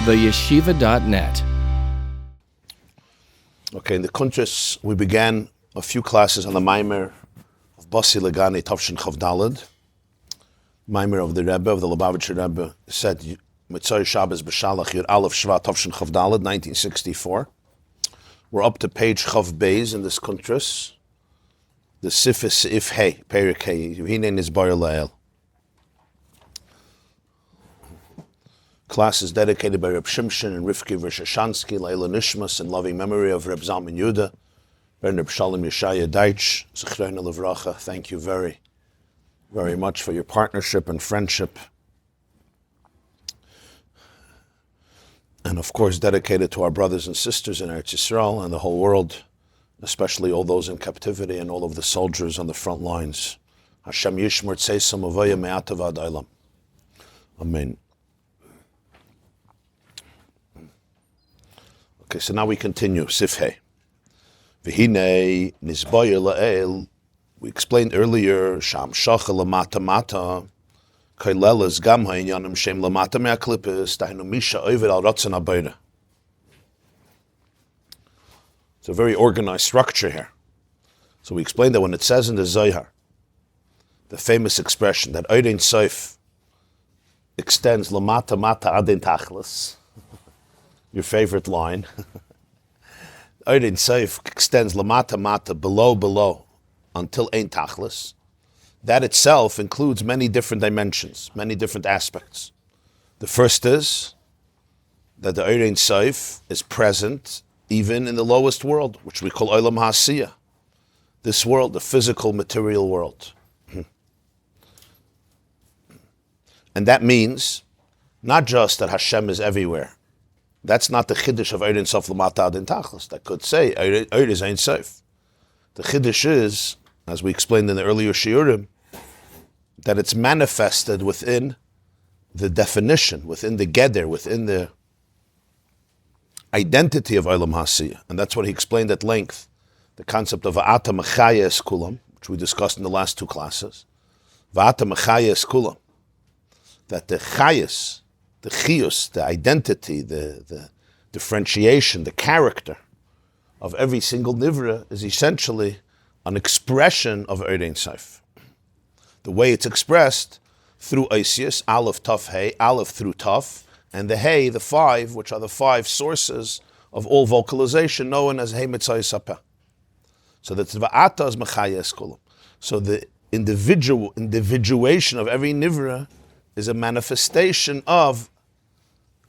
theyeshiva.net. Okay, in the Kuntres, we began a few classes on the Mamer of Basi, LGani, Tavshin Chavdalad. Mamer of the Rebbe, of the Lubavitcher Rebbe, said, Mitzvah Shabbos B'Shalach Yud Aleph Shvat Tavshin Chavdalad, 1964. We're up to page Chav Beis in this Kuntres. The Sifis If Hey, Perik Hey, Hine Nizbar La'el. Class is dedicated by Reb Shimshon and Rivki Vrishashansky, Leila Nishmas, in loving memory of Reb Zalman Yehuda, Reb Shalom Yeshaya Deitch, Zechreinu Levracha. Thank you very, very much for your partnership and friendship. And of course, dedicated to our brothers and sisters in Eretz Yisrael and the whole world, especially all those in captivity and all of the soldiers on the front lines. Hashem Yishmor Tzeisam Avaya Me'atav Ad Olam. Amen. Okay, so now we continue. Sifhei. V'hinei nizboyer la'el. We explained earlier, Sham shacha lamata mata, kailelas gam ha'inyanim shem lamata me'aklipis, tahinu misha oived al ratzon habayra. It's a very organized structure here. So we explained that when it says in the Zohar, the famous expression that Oirein Soif extends lamata mata adin tachlis, your favorite line. Oirein Soif extends lamata mata, below, until ein tachlis. That itself includes many different dimensions, many different aspects. The first is that the Oirein Soif is present even in the lowest world, which we call Olam HaSiyah. This world, the physical, material world. And that means not just that Hashem is everywhere. That's not the chiddush of Oirein Sof Lamata Adin Tachlis. That could say Oirein is Ein Sof. The chiddush is, as we explained in the earlier shiurim, that it's manifested within the definition, within the geder, within the identity of Olam HaSiyah. And that's what he explained at length, the concept of Va'ata Mechaya Es Kulam, which we discussed in the last two classes. Va'ata Mechaya Es Kulam. That the chayas, the chiyus, the identity, the differentiation, the character of every single nivra is essentially an expression of Oirein Sof. The way it's expressed through Eisius, Aleph, Taf, Hey, Aleph through Taf, and the Hey, the five, which are the five sources of all vocalization, known as Hey Mitzvah Sapeh. So that's Va'ata is Mechaya Es Kulam. So the individuation of every nivra is a manifestation of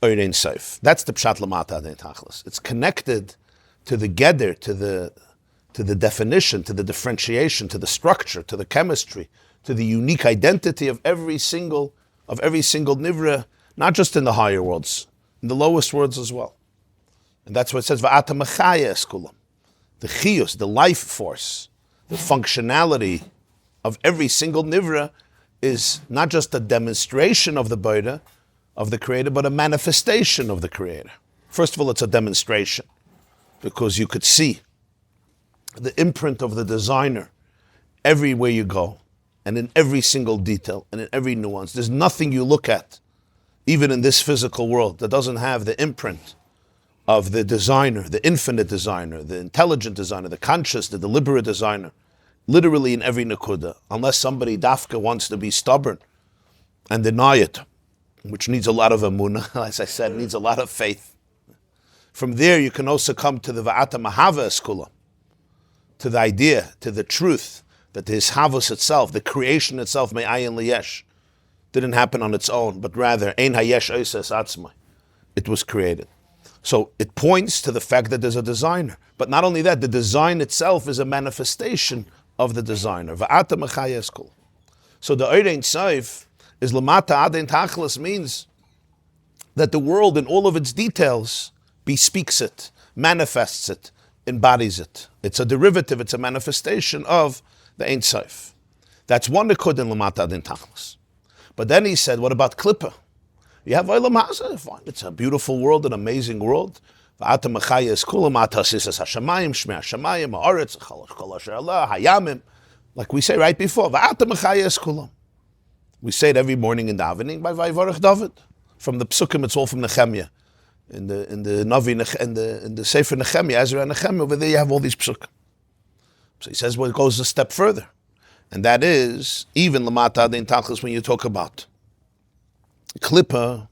Oirein Sof. That's the Pshat Lamata Adin Tachlis. It's connected to the geder, to the definition, to the differentiation, to the structure, to the chemistry, to the unique identity of every single nivra, not just in the higher worlds, in the lowest worlds as well. And that's what it says, Va'ata Mechaya Es Kulam. The chiyus, the life force, the functionality of every single nivra is not just a demonstration of the Boida, of the Creator, but a manifestation of the Creator. First of all, it's a demonstration, because you could see the imprint of the designer everywhere you go, and in every single detail, and in every nuance. There's nothing you look at, even in this physical world, that doesn't have the imprint of the designer, the infinite designer, the intelligent designer, the conscious, the deliberate designer, literally in every nakuda, unless somebody dafka wants to be stubborn and deny it, which needs a lot of emunah, as I said, needs a lot of faith. From there, you can also come to the Va'ata Mahava Es Kulam, to the idea, to the truth, that the Hishavos itself, the creation itself, Me'ayin Liyesh, didn't happen on its own, but rather, Ein Hayesh Oises Atzmai, it was created. So it points to the fact that there's a designer. But not only that, the design itself is a manifestation of the designer. Va'ata Mechaya Es Kulam. So the Oirein Sof is Lamata Adin Tachlis, means that the world in all of its details bespeaks it, manifests it, embodies it. It's a derivative, it's a manifestation of the Ein Sof. That's one Nikud in Lamata Adin Tachlis. But then he said, what about Klippa? You have Olam Hazeh, fine. It's a beautiful world, an amazing world. Va'ata Mechaya Es Kulam, Ata Sisas HaShamayim, Shmei HaShamayim, Ha'aretz, Chol Asher Allah, Hayamim. Like we say right before, Va'ata Mechaya Es Kulam. We say it every morning in davening by Vayvarech David. From the Psukim, it's all from Nehemiah. in the Navi in the Sefer Nehemiah, Ezra and Nehemiah, over there you have all these psukim. So he says, well, it goes a step further, and that is even lamata dein tachlis when you talk about klippa.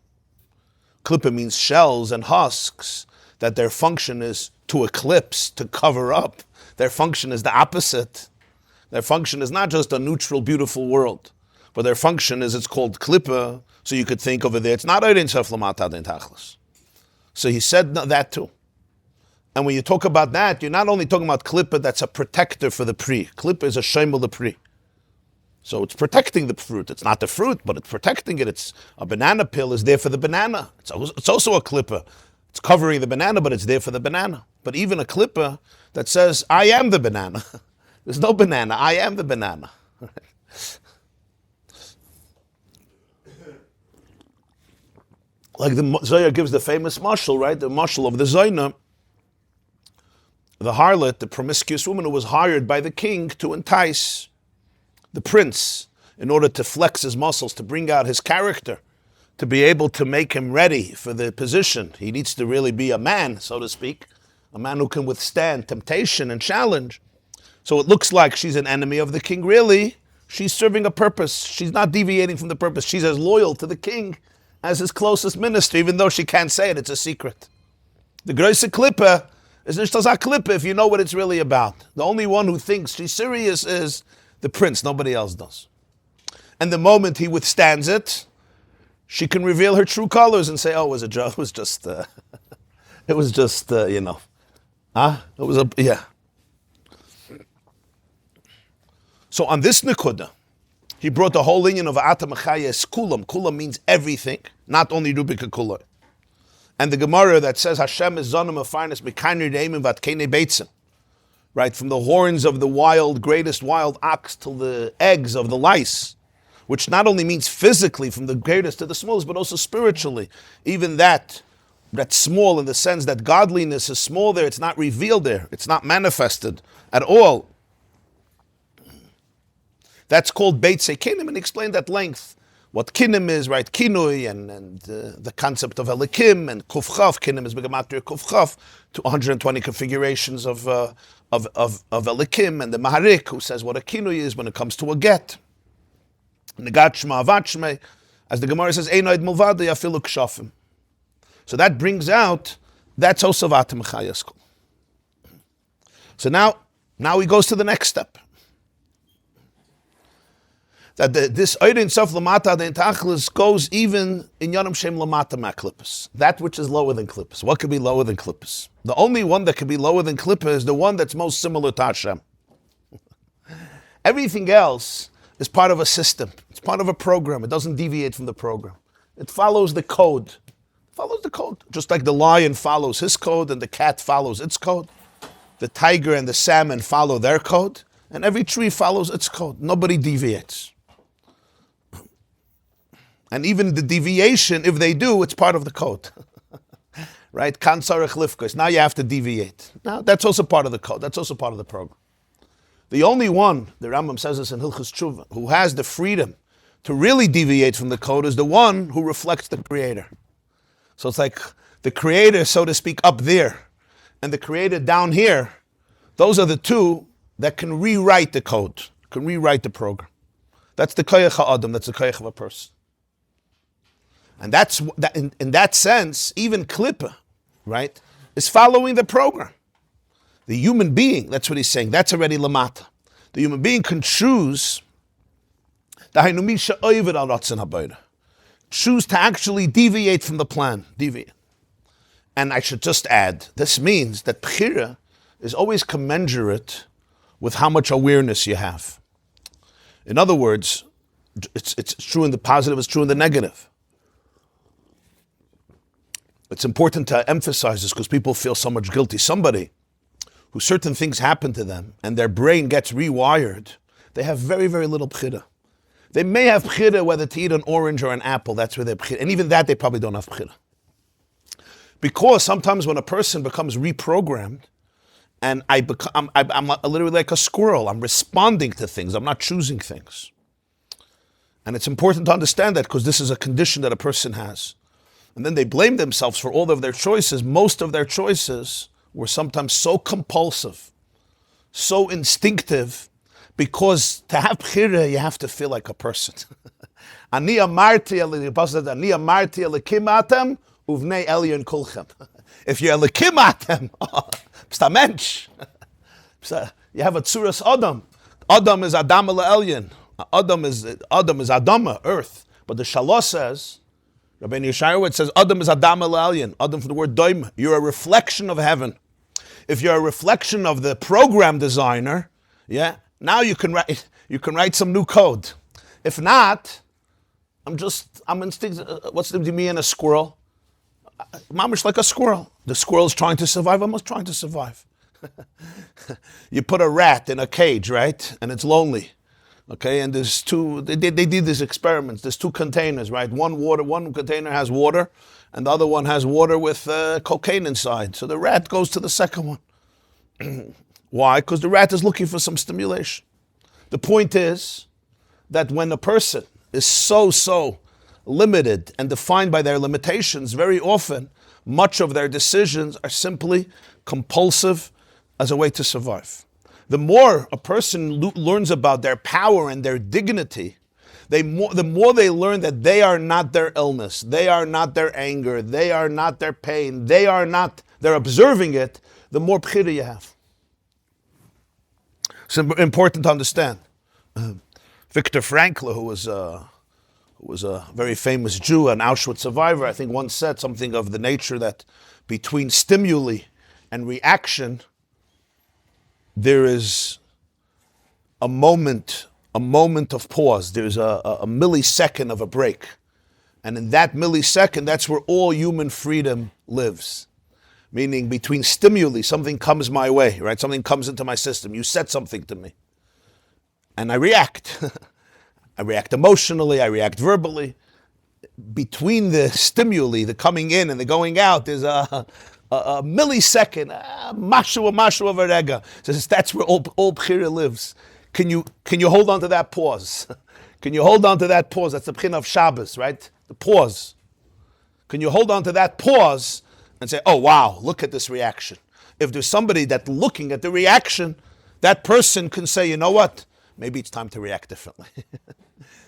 Klippa means shells and husks, that their function is to eclipse, to cover up. Their function is the opposite. Their function is not just a neutral, beautiful world, but their function is, it's called klippa. So you could think over there, it's not Ein Sof lamata dein tachlis. So he said that too. And when you talk about that, you're not only talking about klippa that's a protector for the pri. Klippa is a shemel the pri. So it's protecting the fruit. It's not the fruit, but it's protecting it. It's a banana peel is there for the banana. It's also a klippa. It's covering the banana, but it's there for the banana. But even a klippa that says, I am the banana. There's no banana. I am the banana. Like the Zohar gives the famous mashal, right? The mashal of the Zaina, the harlot, the promiscuous woman who was hired by the king to entice the prince in order to flex his muscles, to bring out his character, to be able to make him ready for the position. He needs to really be a man, so to speak, a man who can withstand temptation and challenge. So it looks like she's an enemy of the king. Really, she's serving a purpose. She's not deviating from the purpose. She's as loyal to the king as his closest minister, even though she can't say it. It's a secret. The große Klippe is nicht das a Klippe if you know what it's really about. The only one who thinks she's serious is the prince. Nobody else does. And the moment he withstands it, she can reveal her true colors and say, "Oh, it was a joke. It was just, it was just, you know, it was a yeah." So on this nekuda, he brought the whole union of Ata Machayes Kulam. Kulam means everything, not only Rubika Kulay. And the Gemara that says Hashem is Zonim of finest Mekanir Deimim Vatkene Beitzim. Right, from the horns of the greatest wild ox till the eggs of the lice, which not only means physically from the greatest to the smallest, but also spiritually. Even that's small in the sense that godliness is small there, it's not revealed there, it's not manifested at all. That's called Beitzei Kinim, and he explained at length what Kinim is, right? Kinui, and the concept of Elikim, and Kufchav. Kinim is Begamatria Kufchav, to 120 configurations of Elikim, and the Maharik, who says what a Kinui is when it comes to a get. Negat Shma Avat Shmei, as the Gemara says, Einoid Mulvada Yafilu Kshafim. So that brings out, that's also Vata Mechayas. So now he goes to the next step. That this Ein Sof Lamata Dein Tachlis goes even in Yonam Shem Lamata Ma Klippus. That which is lower than Klippus. What could be lower than Klippus? The only one that could be lower than Klippus is the one that's most similar to Hashem. Everything else is part of a system. It's part of a program. It doesn't deviate from the program. It follows the code. It follows the code. Just like the lion follows his code and the cat follows its code. The tiger and the salmon follow their code. And every tree follows its code. Nobody deviates. And even the deviation, if they do, it's part of the code. Right? Kan Sarech Lifkos. Now you have to deviate. Now that's also part of the code. That's also part of the program. The only one, the Rambam says this in Hilchos Tshuva, who has the freedom to really deviate from the code is the one who reflects the Creator. So it's like the Creator, so to speak, up there, and the Creator down here. Those are the two that can rewrite the code, can rewrite the program. That's the koyach ha'adam, that's the koyach of a person. And that's in that sense, even Klippa, right, is following the program. The human being, that's what he's saying, that's already lamata. The human being can choose choose to actually deviate from the plan, deviate. And I should just add, this means that Bechira is always commensurate with how much awareness you have. In other words, it's true in the positive, it's true in the negative. It's important to emphasize this because people feel so much guilty. Somebody who certain things happen to them and their brain gets rewired, they have very, very little bechira. They may have bechira whether to eat an orange or an apple, that's where they're bechira. And even that, they probably don't have bechira. Because sometimes when a person becomes reprogrammed, and I'm literally like a squirrel, I'm responding to things, I'm not choosing things. And it's important to understand that because this is a condition that a person has. And then they blamed themselves for all of their choices. Most of their choices were sometimes so compulsive, so instinctive, because to have bchira, you have to feel like a person. Ani amarti elikim atem uvnei elyon kulchem. If you're elikim atem, b'sta mensch. You have a tzuras Adam. Adam is Adam elyon. Adam is Adama, earth. But the Shalosh says, Rabbi Yeshayah says, Adam is Adam elyon. Adam from the word doim. You're a reflection of heaven. If you're a reflection of the program designer, yeah, now you can write some new code. If not, I'm instinct. What's the me and a squirrel? Mamer's like a squirrel. The squirrel's trying to survive. I'm trying to survive. You put a rat in a cage, right? And it's lonely. Okay, and there's two. They did these experiments. There's two containers, right? One container has water, and the other one has water with cocaine inside. So the rat goes to the second one. Why? Because the rat is looking for some stimulation. The point is that when a person is so limited and defined by their limitations, very often, much of their decisions are simply compulsive as a way to survive. The more a person learns about their power and their dignity, the more they learn that they are not their illness, they are not their anger, they are not their pain, they're observing it, the more bchira you have. It's important to understand. Viktor Frankl, who was a very famous Jew, an Auschwitz survivor, I think once said something of the nature that between stimuli and reaction, there is a moment of pause. There's a millisecond of a break. And in that millisecond, that's where all human freedom lives. Meaning between stimuli, something comes my way, right? Something comes into my system. You said something to me. And I react. I react emotionally, I react verbally. Between the stimuli, the coming in and the going out, there's a millisecond, mashu of a rega. So that's where all bchira lives. Can you hold on to that pause? Can you hold on to that pause? That's the bchina of Shabbos, right? The pause. Can you hold on to that pause and say, oh wow, look at this reaction? If there's somebody that looking at the reaction, that person can say, you know what? Maybe it's time to react differently.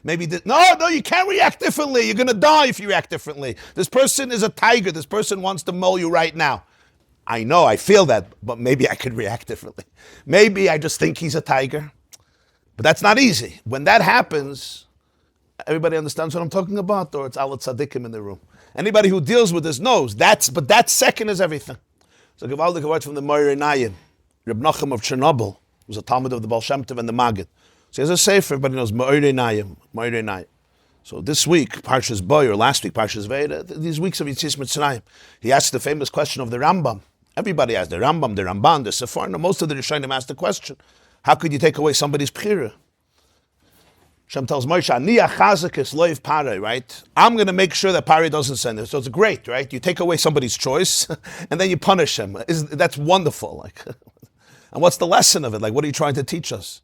No, you can't react differently. You're going to die if you react differently. This person is a tiger. This person wants to maul you right now. I know, I feel that, but maybe I could react differently. Maybe I just think he's a tiger. But that's not easy. When that happens, everybody understands what I'm talking about, or it's Alat Tzadikim in the room. Anybody who deals with this knows. But that second is everything. So Gavaldik word from the Mamer Nayim, Reb Nachum of Chernobyl, was a Talmud of the Baal Shem Tov and the Maggid. So he has a sefer, everybody knows, Mamer Nayim. So this week, Parshas Boy, or last week, Parshas Veda, these weeks of Yetzias Mitzrayim, he asked the famous question of the Rambam. Everybody asks the Rambam, the Ramban, the Sefarnim, most of the Rishonim ask the question, how could you take away somebody's bchira? Shem tells Moshe, Ani achazakis loiv parei, right? I'm going to make sure that parei doesn't send it. So it's great, right? You take away somebody's choice, and then you punish him. That's wonderful. Like, and what's the lesson of it? Like, what are you trying to teach us?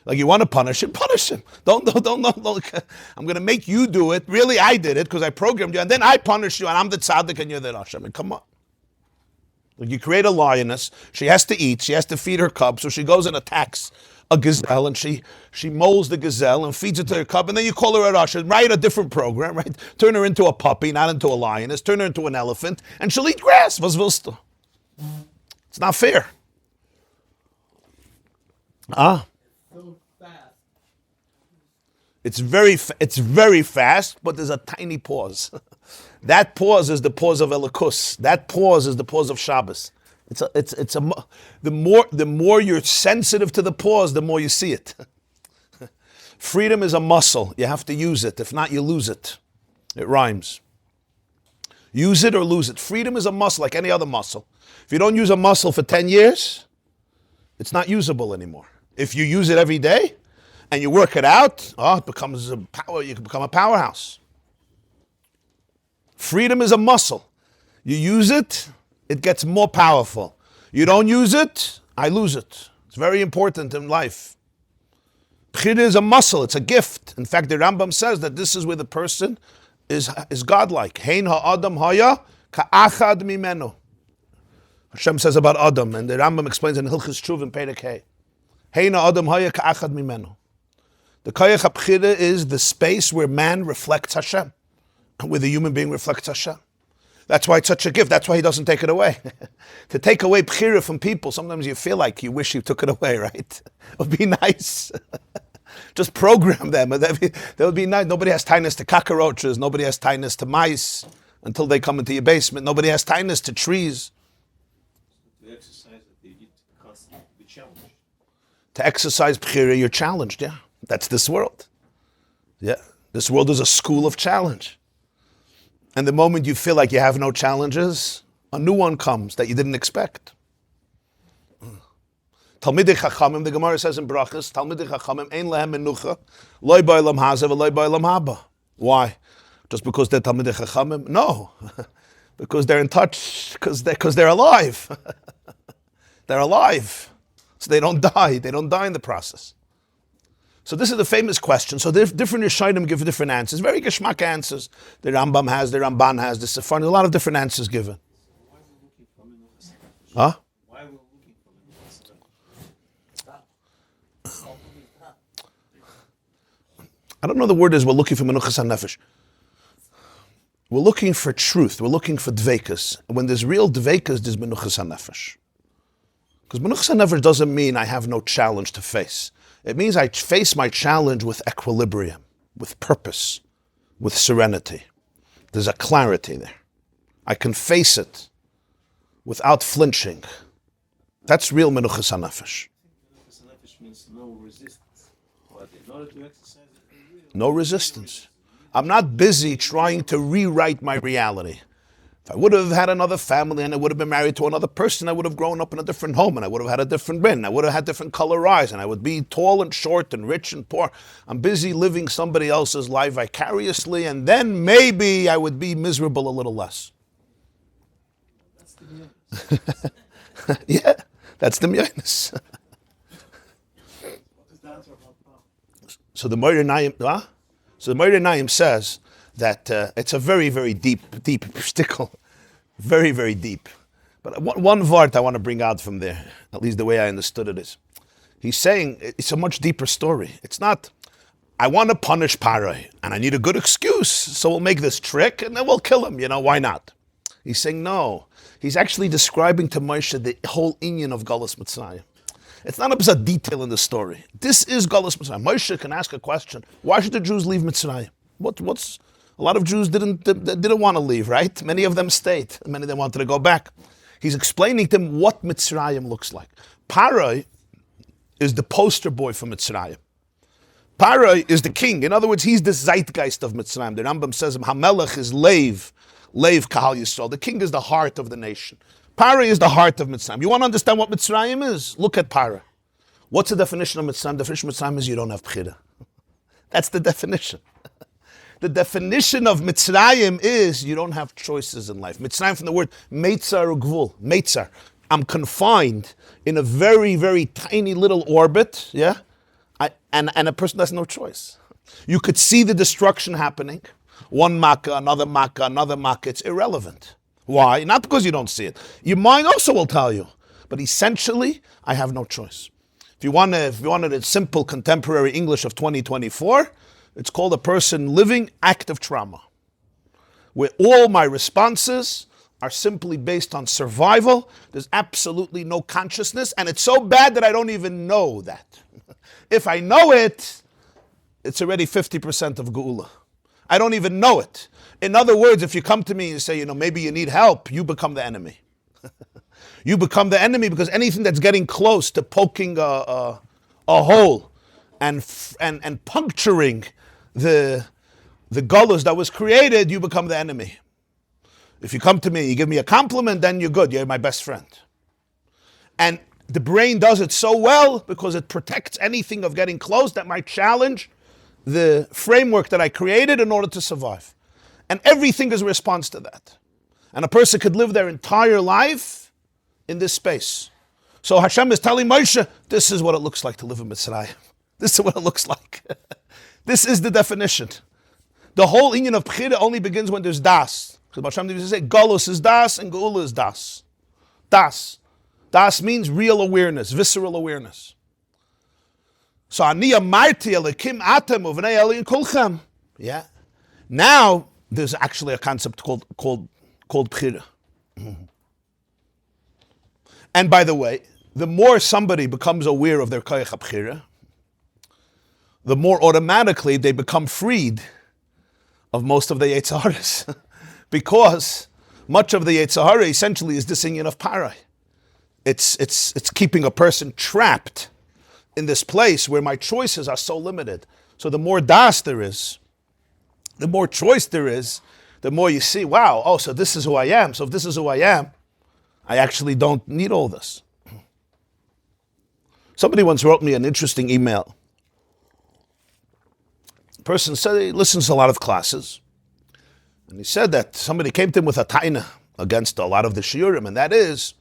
Like, you want to punish him? Punish him. Don't. I'm going to make you do it. Really, I did it because I programmed you, and then I punish you, and I'm the tzaddik, and you're the rasha. I mean, come on. Like, you create a lioness. She has to eat. She has to feed her cub, so she goes and attacks a gazelle, and she molds the gazelle and feeds it to her cub, and then you call her a rasha. Write a different program, right? Turn her into a puppy, not into a lioness. Turn her into an elephant, and she'll eat grass. Was willst du? It's not fair. It's very fast, but there's a tiny pause. That pause is the pause of Elikus. That pause is the pause of Shabbos. The more you're sensitive to the pause, the more you see it. Freedom is a muscle. You have to use it. If not, you lose it. It rhymes. Use it or lose it. Freedom is a muscle like any other muscle. If you don't use a muscle for 10 years, it's not usable anymore. If you use it every day, and you work it out, it becomes a power. You can become a powerhouse. Freedom is a muscle. You use it, it gets more powerful. You don't use it, I lose it. It's very important in life. Bchira is a muscle, it's a gift. In fact, the Rambam says that this is where the person is godlike. Hein ha'adam haya ka'achad mimenu. Hashem says about Adam, and the Rambam explains in Hilchos Tshuva in Perek Hey. Hein ha'adam haya ka'achad mimenu. The koyach ha'bchira is the space where man reflects Hashem, where the human being reflects Hashem. That's why it's such a gift. That's why he doesn't take it away. To take away bchira from people, sometimes you feel like you wish you took it away, right? It would be nice. Just program them. That would be nice. Nobody has tightness to cockroaches. Nobody has tightness to mice until they come into your basement. Nobody has tightness to trees. To exercise it, you need to constantly be challenged. To exercise bchira, you're challenged, yeah. That's this world. Yeah. This world is a school of challenge. And the moment you feel like you have no challenges, a new one comes that you didn't expect. Talmidei Chachamim, the Gemara says in Brachas, Talmidei Chachamim, ein lehem menucha, loy ba'olam hazeh v'loy ba'olam haba. Why? Just because they're Talmidei Chachamim? No. Because they're in touch, because they're alive. They're alive. So they don't die. They don't die in the process. So this is the famous question. So different Rishonim give different answers, very geschmack answers. The Rambam has, the Ramban has, the Sefer, a lot of different answers given. Why are we looking for menuchas? Huh? Why are we looking for menuchas? I don't know the word is we're looking for menuchas nefesh. We're looking for truth. We're looking for dveikus. And when there's real dveikus, there's menuchas nefesh. Because menuchas nefesh doesn't mean I have no challenge to face. It means I face my challenge with equilibrium, with purpose, with serenity. There's a clarity there. I can face it without flinching. That's real menuchas nefesh. Menuchas nefesh means no resistance. But in order to exercise it, No resistance. I'm not busy trying to rewrite my reality. If I would have had another family and I would have been married to another person, I would have grown up in a different home and I would have had a different bin. I would have had different color eyes and I would be tall and short and rich and poor. I'm busy living somebody else's life vicariously, and then maybe I would be miserable a little less. that's the menuchas. Yeah, that's the myonis. What is the answer about power? So the Moira Naim says that it's a very, very deep stickle. Very, very deep. But one vart I want to bring out from there, at least the way I understood it is, he's saying it's a much deeper story. It's not, I want to punish Parai, and I need a good excuse, so we'll make this trick, and then we'll kill him, why not? He's saying no. He's actually describing to Moshe the whole inyan of Galus Mitzrayim. It's not a detail in the story. This is Galus Mitzrayim. Moshe can ask a question. Why should the Jews leave Mitzrayim? What's a lot of Jews didn't want to leave, right? Many of them stayed. Many of them wanted to go back. He's explaining to them what Mitzrayim looks like. Parai is the poster boy for Mitzrayim. Parai is the king. In other words, he's the zeitgeist of Mitzrayim. The Rambam says Hamelech is Leiv Kahal Yisrael. The king is the heart of the nation. Parai is the heart of Mitzrayim. You want to understand what Mitzrayim is? Look at Parai. What's the definition of Mitzrayim? The definition of Mitzrayim is you don't have bchira. That's the definition. The definition of Mitzrayim is you don't have choices in life. Mitzrayim from the word Meitzar Gvul, Meitzar. I'm confined in a very, very tiny little orbit, yeah? And a person has no choice. You could see the destruction happening. One makkah, another makkah, another makkah. It's irrelevant. Why? Not because you don't see it. Your mind also will tell you. But essentially, I have no choice. If you wanted a simple contemporary English of 2024, it's called a person living active trauma, where all my responses are simply based on survival. There's absolutely no consciousness, and it's so bad that I don't even know that. If I know it, it's already 50% of Geula. I don't even know it. In other words, if you come to me and say, maybe you need help, you become the enemy. You become the enemy because anything that's getting close to poking a hole and puncturing the gullus that was created, you become the enemy. If you come to me, you give me a compliment, then you're good. You're my best friend. And the brain does it so well because it protects anything of getting close that might challenge the framework that I created in order to survive. And everything is a response to that. And a person could live their entire life in this space. So Hashem is telling Moshe, this is what it looks like to live in Mitzrayim. This is what it looks like. This is the definition. The whole inyan of Bechira only begins when there's das. Because Baal Shem Tov used to say, Galus is das and Geula is das. Das. Das means real awareness, visceral awareness. So Ani Amarti Elikim Atem Uvnei Eli Kulchem. Yeah. Now there's actually a concept called Bechira. And by the way, the more somebody becomes aware of their Koyach HaBechira, the more automatically they become freed of most of the Yetzer Haras. Because much of the Yetzer Hara essentially is this inyan of Parai. It's keeping a person trapped in this place where my choices are so limited. So the more das there is, the more choice there is, the more you see, wow, oh, so this is who I am. So if this is who I am, I actually don't need all this. Somebody once wrote me an interesting email. The person said he listens to a lot of classes. And he said that somebody came to him with a taina against a lot of the shiurim, and that is,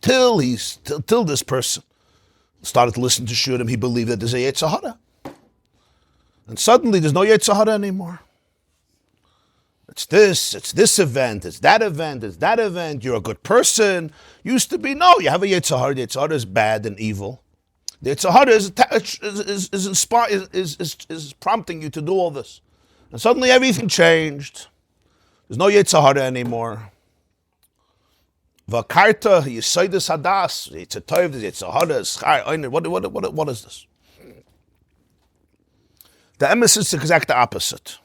till this person started to listen to shiurim, he believed that there's a Yetzer Hara. And suddenly there's no Yetzer Hara anymore. It's this event, it's that event, you're a good person. Used to be, no, you have a Yetzer Hara. The Yetzer Hara is bad and evil. The Yetzer Hara is prompting you to do all this. And suddenly everything changed. There's no Yetzer Hara anymore. Vakarta, Yisaidus Hadas, Yetzer Tov, Yetzer Hara, Schar, Einer. What is this? The emes is the exact opposite.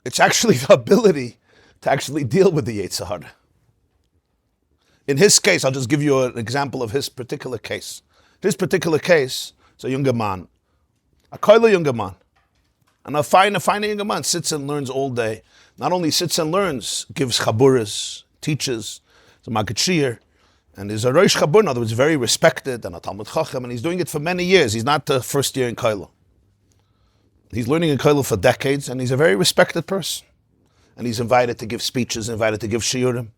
It's actually the ability to actually deal with the Yetzer Hara. In his case, I'll just give you an example of his particular case. This particular case, it's a younger man. A koile younger man. And a fine younger man sits and learns all day. Not only sits and learns, gives chaburas, teaches, is a magid and is a rosh chabur, in other words, very respected, and a Talmud Chacham, and he's doing it for many years. He's not the first year in koile. He's learning in koile for decades, and he's a very respected person. And he's invited to give speeches, invited to give shiurim.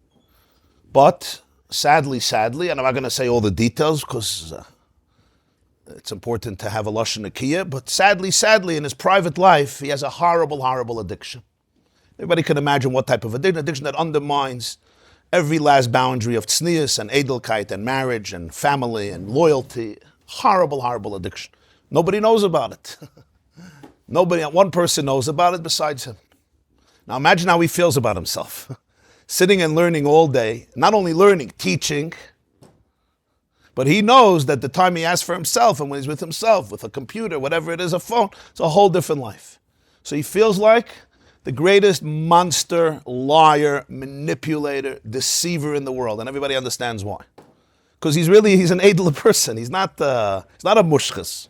But sadly, and I'm not going to say all the details because it's important to have a lashon nekiyah, but sadly, in his private life, he has a horrible addiction. Everybody can imagine what type of addiction that undermines every last boundary of tznius and edelkeit and marriage and family and loyalty. Horrible addiction. Nobody knows about it. One person knows about it besides him. Now imagine how he feels about himself. Sitting and learning all day, not only learning, teaching, but he knows that the time he has for himself and when he's with himself, with a computer, whatever it is, a phone, it's a whole different life. So he feels like the greatest monster, liar, manipulator, deceiver in the world, and everybody understands why. Because he's an edel person. He's not a mushkas.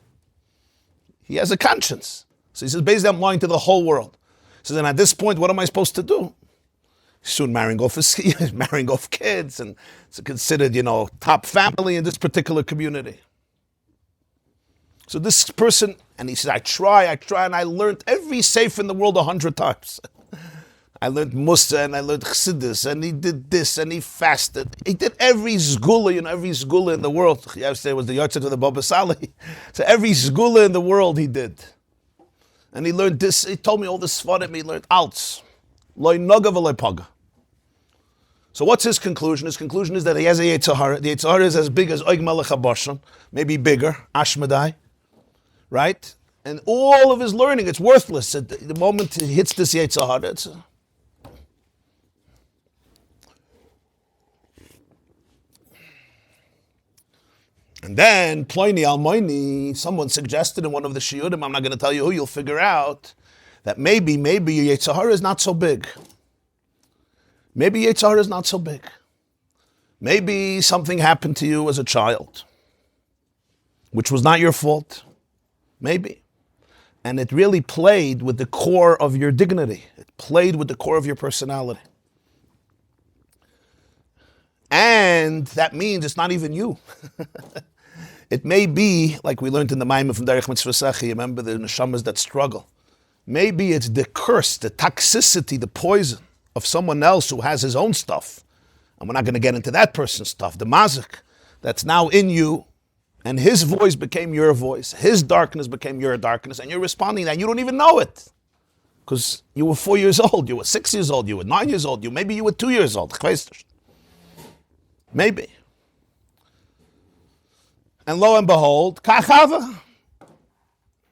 He has a conscience. So he says, basically, I'm lying to the whole world. He says, and at this point, what am I supposed to do? Soon marrying off kids, and it's considered, top family in this particular community. So this person, and he says, I try, and I learned every seif in the world 100 times. I learned Musa, and I learned Chassidus, and he did this, and he fasted. He did every zgula, every zgula in the world. Yesterday was the yahrzeit of the Baba Sali. So every zgula in the world he did. And he learned this, he told me all this svarim, he learned alts. Loi noga v'loi paga. So what's his conclusion? His conclusion is that he has a Yetzer Hara. The Yetzer Hara is as big as Oig Melech HaBashan, maybe bigger, Ashmedai, right? And all of his learning, it's worthless. At the moment he hits this Yetzer Hara, it's... And then, Ploini Almoini, someone suggested in one of the shiurim, I'm not going to tell you who, you'll figure out, that maybe your Yetzer Hara is not so big. Maybe Yetzer Hara is not so big. Maybe something happened to you as a child, which was not your fault. Maybe. And it really played with the core of your dignity. It played with the core of your personality. And that means it's not even you. It may be, like we learned in the Mamer from Derech Mitzvah Sechi, remember the neshamas that struggle. Maybe it's the curse, the toxicity, the poison of someone else who has his own stuff. And we're not going to get into that person's stuff, the mazik, that's now in you, And his voice became your voice. His darkness became your darkness. And you're responding that. You don't even know it. Because you were 4 years old. You were 6 years old. You were 9 years old. Maybe you were 2 years old. Maybe. And lo and behold, kachava.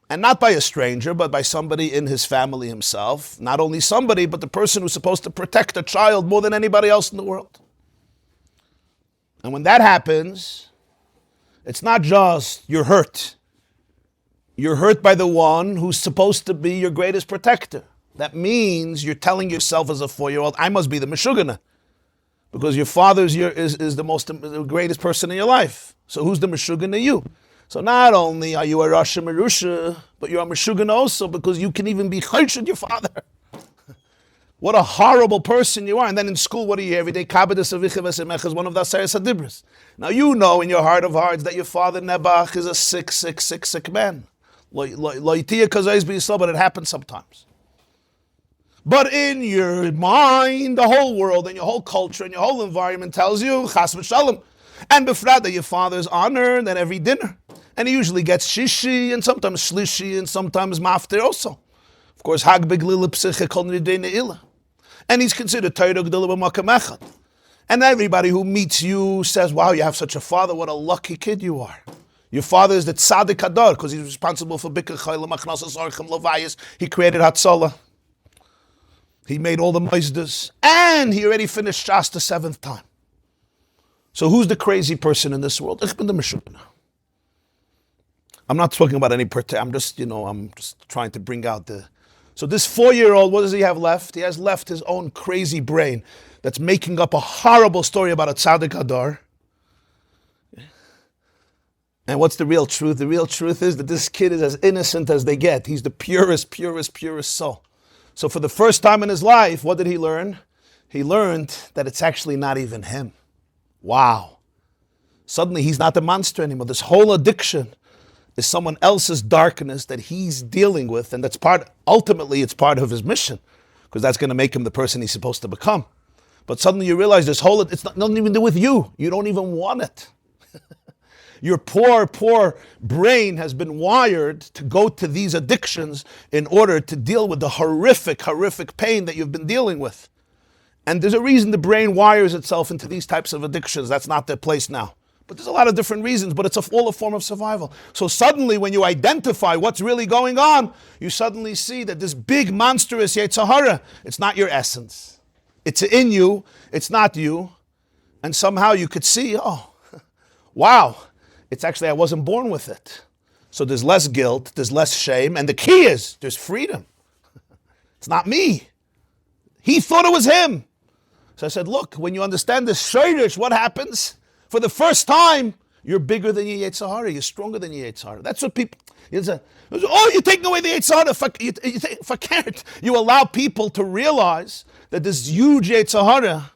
And not by a stranger, but by somebody in his family himself. Not only somebody, but the person who's supposed to protect a child more than anybody else in the world. And when that happens, it's not just you're hurt. You're hurt by the one who's supposed to be your greatest protector. That means you're telling yourself as a 4-year-old, I must be the Meshugana. Because your father is the greatest person in your life. So who's the Meshugana? You. So not only are you a Rasha Merusha, but you're a Meshugana also because you can even be Chayshad your father. What a horrible person you are. And then in school, what do you hear every day? Kabbadas Avicha V'Semech is one of the Aseres HaDibros. Now you know in your heart of hearts that your father Nebuch is a sick man. But it happens sometimes. But in your mind, the whole world and your whole culture and your whole environment tells you, Chas v'Shalom. And befrat that your father is honored at every dinner. And he usually gets shishi and sometimes shlishi and sometimes mafter also. Of course, Hag Beglila Psiche Kol Nidei Ne'ilah. And he's considered Torah Gdula B'Makam Echad. And everybody who meets you says, wow, you have such a father, what a lucky kid you are. Your father is the Tzaddik Hadar, because he's responsible for Bikkur Chayla, Machnasas Orchem, Levayas. He created Hatzalah. He made all the Moizdas. And he already finished Shas the 7th time. So who's the crazy person in this world? Ich bin der Meshugana. I'm not talking about any I'm just trying to bring out the... So this 4-year-old, what does he have left? He has left his own crazy brain that's making up a horrible story about a tzaddik hadar. And what's the real truth? The real truth is that this kid is as innocent as they get. He's the purest soul. So for the first time in his life, what did he learn? He learned that it's actually not even him. Wow. Suddenly he's not the monster anymore. This whole addiction is someone else's darkness that he's dealing with, and ultimately it's part of his mission, because that's going to make him the person he's supposed to become. But suddenly you realize it's nothing even to do with you. You don't even want it. Your poor brain has been wired to go to these addictions in order to deal with the horrific pain that you've been dealing with. And there's a reason the brain wires itself into these types of addictions. That's not their place now. But there's a lot of different reasons, but it's all a form of survival. So suddenly when you identify what's really going on, you suddenly see that this big monstrous Yetzer Hara, it's not your essence. It's in you, it's not you. And somehow you could see, oh, wow, it's actually, I wasn't born with it. So there's less guilt, there's less shame, and the key is, there's freedom. It's not me. He thought it was him. So I said, look, when you understand this shayrish, what happens? For the first time, you're bigger than your Yetzer Hara. You're stronger than your Yetzer Hara. That's what people... you're taking away the Yetzer Hara. You allow people to realize that this huge Yetzer Hara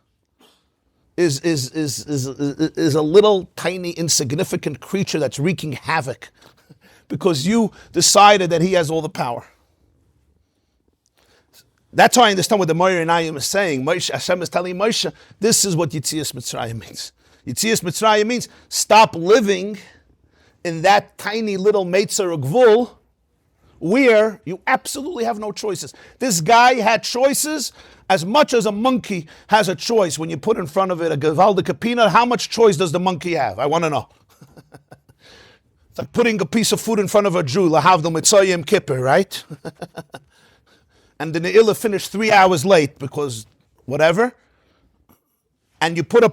is a little tiny insignificant creature that's wreaking havoc because you decided that he has all the power. That's how I understand what the Mamer and Ayim is saying. Hashem is telling Moshe, this is what Yitzias Mitzrayim means. Yitzias Mitzrayim means stop living in that tiny little Meitzer Gvul where you absolutely have no choices. This guy had choices as much as a monkey has a choice. When you put in front of it a Gewaldige peanut, how much choice does the monkey have? I want to know. It's like putting a piece of food in front of a Jew, Lahavdil Mitzvah Yom Kippur, right? And the Ne'ilah finished 3 hours late because whatever. And you put a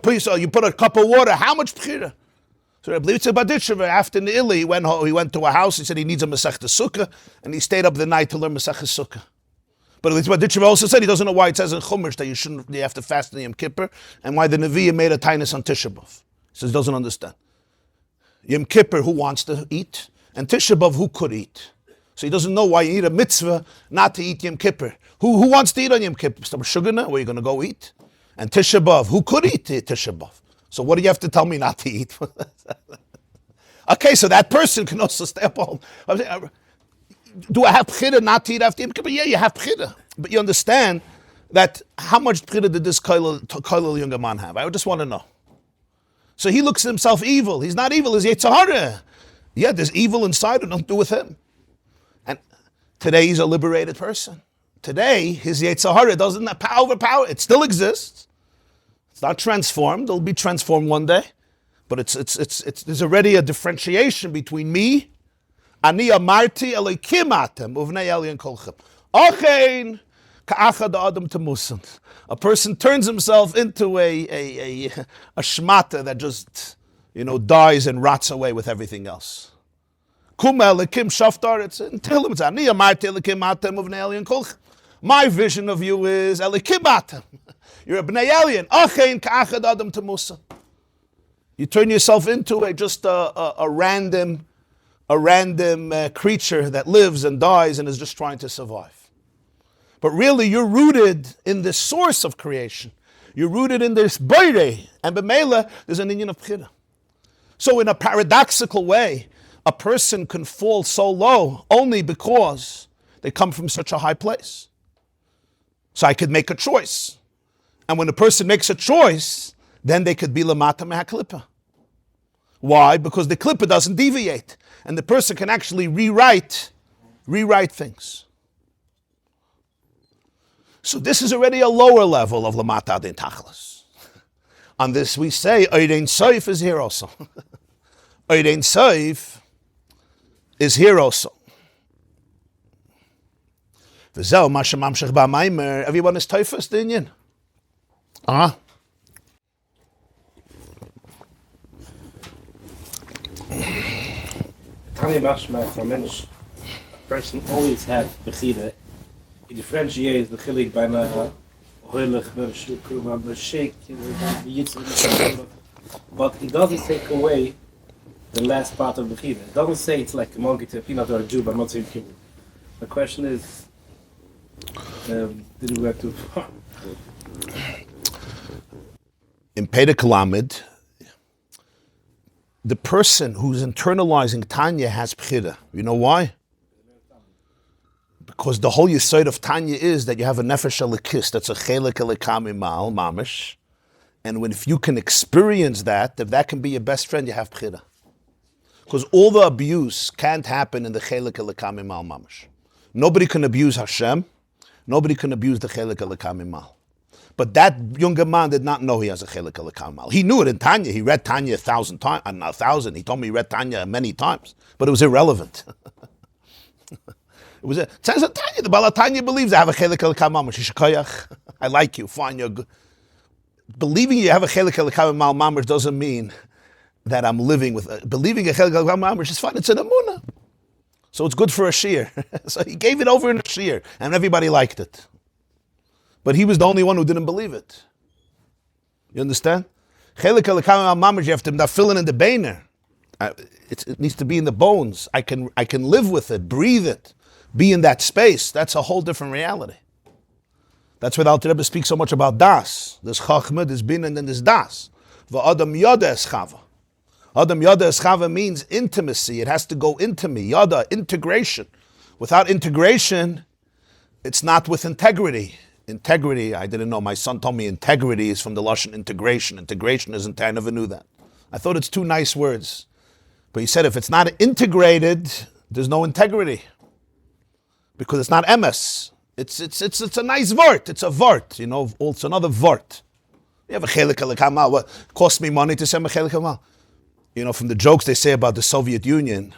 cup of water. How much pchira? So Rabbi after Ne'ilah, he went to a house. He said he needs a Masechta Sukkah, and he stayed up the night to learn Masechta Sukkah. But Rabbi also said he doesn't know why it says in Chumash that you have to fast in Yom Kippur, and why the Nevi'ah made a tainus on Tisha B'Av. He says he doesn't understand. Yom Kippur, who wants to eat, and Tisha B'Av, who could eat. So he doesn't know why you need a mitzvah not to eat Yom Kippur. Who wants to eat on Yom Kippur? Some sugar, where you going to go eat? And Tisha B'Av, who could eat Tisha B'Av? So what do you have to tell me not to eat? Okay, so that person can also stay up home. Do I have pchida not to eat after Yom Kippur? Yeah, you have pchida. But you understand that how much pchida did this koilel younger man have? I just want to know. So he looks at himself evil. He's not evil, he's Yetzer Hara. Yeah, there's evil inside, it nothing to do with him. And today he's a liberated person. Today, his Yetzer Hara doesn't have overpower. It still exists. It's not transformed. It'll be transformed one day. But there's already a differentiation between me, Ani Amarti Elokim Atem, Uvnei Elyon Kolchem. Ochein Ka'achad Adam Temusan. A person turns himself into a shmata that just, dies and rots away with everything else. Kuma Elokim Shaftar, it's in Tehillim, it's Ani Amarti Elokim Atem, Uvnei Elyon Kolchem. My vision of you is Elokim Atem. You're a Bnei Elyon. Ochein Ka'achad Adam Temusan. You turn yourself into a random creature that lives and dies and is just trying to survive. But really, you're rooted in the source of creation. You're rooted in this Boirei, and b'meila, there's an inyan of Bchira. So in a paradoxical way, a person can fall so low only because they come from such a high place. So I could make a choice. And when a person makes a choice, then they could be lamata me'haklippa. Why? Because the klippa doesn't deviate, and the person can actually rewrite things. So this is already a lower level of lamata adin tachlis. On this we say Oirein Soif is here also. Oirein Soif is here also. V'zeh ma shemamshech ba Mamer. Everyone is toifus the inyan. Tanya Mashma from a person always had Bechira. He differentiates the chilik by na hoilich, shukru, b'shek, but he doesn't take away the last part of Bechira. It doesn't say it's like a monkey to a peanut or a Jew, but not saying kibbutz. The question is, did we work too far? In Pedek Lamed, the person who's internalizing Tanya has Bechira. You know why? Because the whole yesod of Tanya is that you have a nefesh elikis, that's a chelek elikami mal, mamish. And if you can experience that, if that can be your best friend, you have Bechira. Because all the abuse can't happen in the chelek elikami mal, mamish. Nobody can abuse Hashem. Nobody can abuse the chelek elikami mal. But that younger man did not know he has a chelek elikami mal. He knew it in Tanya. He read Tanya 1,000 times, not 1,000. He told me he read Tanya many times, but it was irrelevant. It says in Tanya, the Baal Tanya believes I have a chelek elikami mal. I like you, fine, you're good. Believing you have a chelek elikami mal mamish doesn't mean that I'm living with. Believing a chelek elikami mal mamish is fine. It's an emunah, so it's good for a shiur. So he gave it over in a shiur, and everybody liked it. But he was the only one who didn't believe it. You understand? Chelek elikami mal mamish, you have to fill in the beiner. It needs to be in the bones. I can live with it, breathe it, be in that space. That's a whole different reality. That's why the Alter Rebbe speaks so much about das. There's chachma, there's bin, and then there's das. V'adam yada eschava. Adam yada eschava means intimacy. It has to go into me. Yada, integration. Without integration, it's not with integrity. Integrity, I didn't know. My son told me integrity is from the Lashon integration. Integration isn't, I never knew that. I thought it's two nice words. But he said if it's not integrated, there's no integrity. Because it's not emes. It's a nice vort. It's a vort, it's another vort. You have a chelek elikami mal. What cost me money to say a chelek elikami mal? From the jokes they say about the Soviet Union,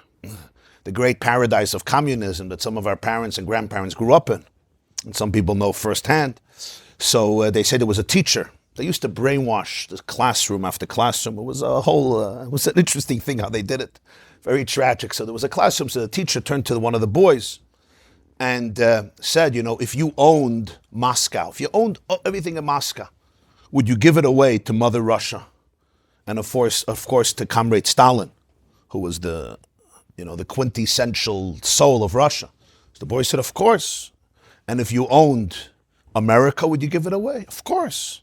the great paradise of communism that some of our parents and grandparents grew up in, and some people know firsthand. So they say there was a teacher. They used to brainwash the classroom after classroom. It was it was an interesting thing how they did it. Very tragic. So there was a classroom, so the teacher turned to one of the boys and said, if you owned Moscow, if you owned everything in Moscow, would you give it away to Mother Russia? And of course to Comrade Stalin, who was the quintessential soul of Russia. So the boy said, of course. And if you owned America, would you give it away? Of course.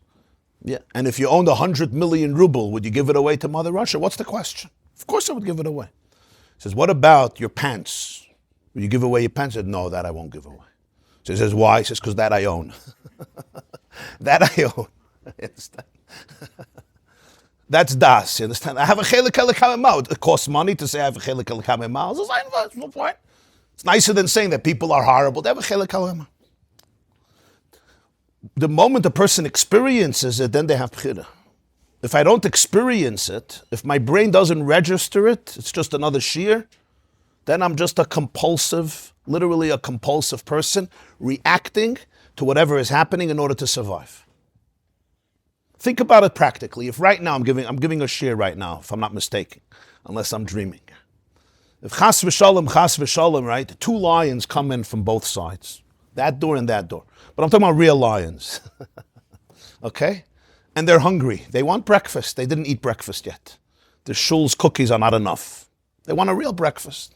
Yeah. And if you owned 100 million ruble, would you give it away to Mother Russia? What's the question? Of course I would give it away. He says, what about your pants? Will you give away your pants? He said, no, that I won't give away. So he says, why? He says, because that I own. That I own. You understand? That's das. You understand? I have a chelik elikam. It costs money to say I have a chelik elikam. There's no point. It's nicer than saying that people are horrible. They have a chelik elikam. The moment a person experiences it, then they have bchira. If I don't experience it, if my brain doesn't register it, it's just another shear, then I'm just a compulsive, literally a compulsive person reacting to whatever is happening in order to survive. Think about it practically. If right now I'm giving a shear right now, if I'm not mistaken, unless I'm dreaming. If chas v'shalom, right, two lions come in from both sides, that door and that door. But I'm talking about real lions, okay? And they're hungry. They want breakfast. They didn't eat breakfast yet. The shul's cookies are not enough. They want a real breakfast.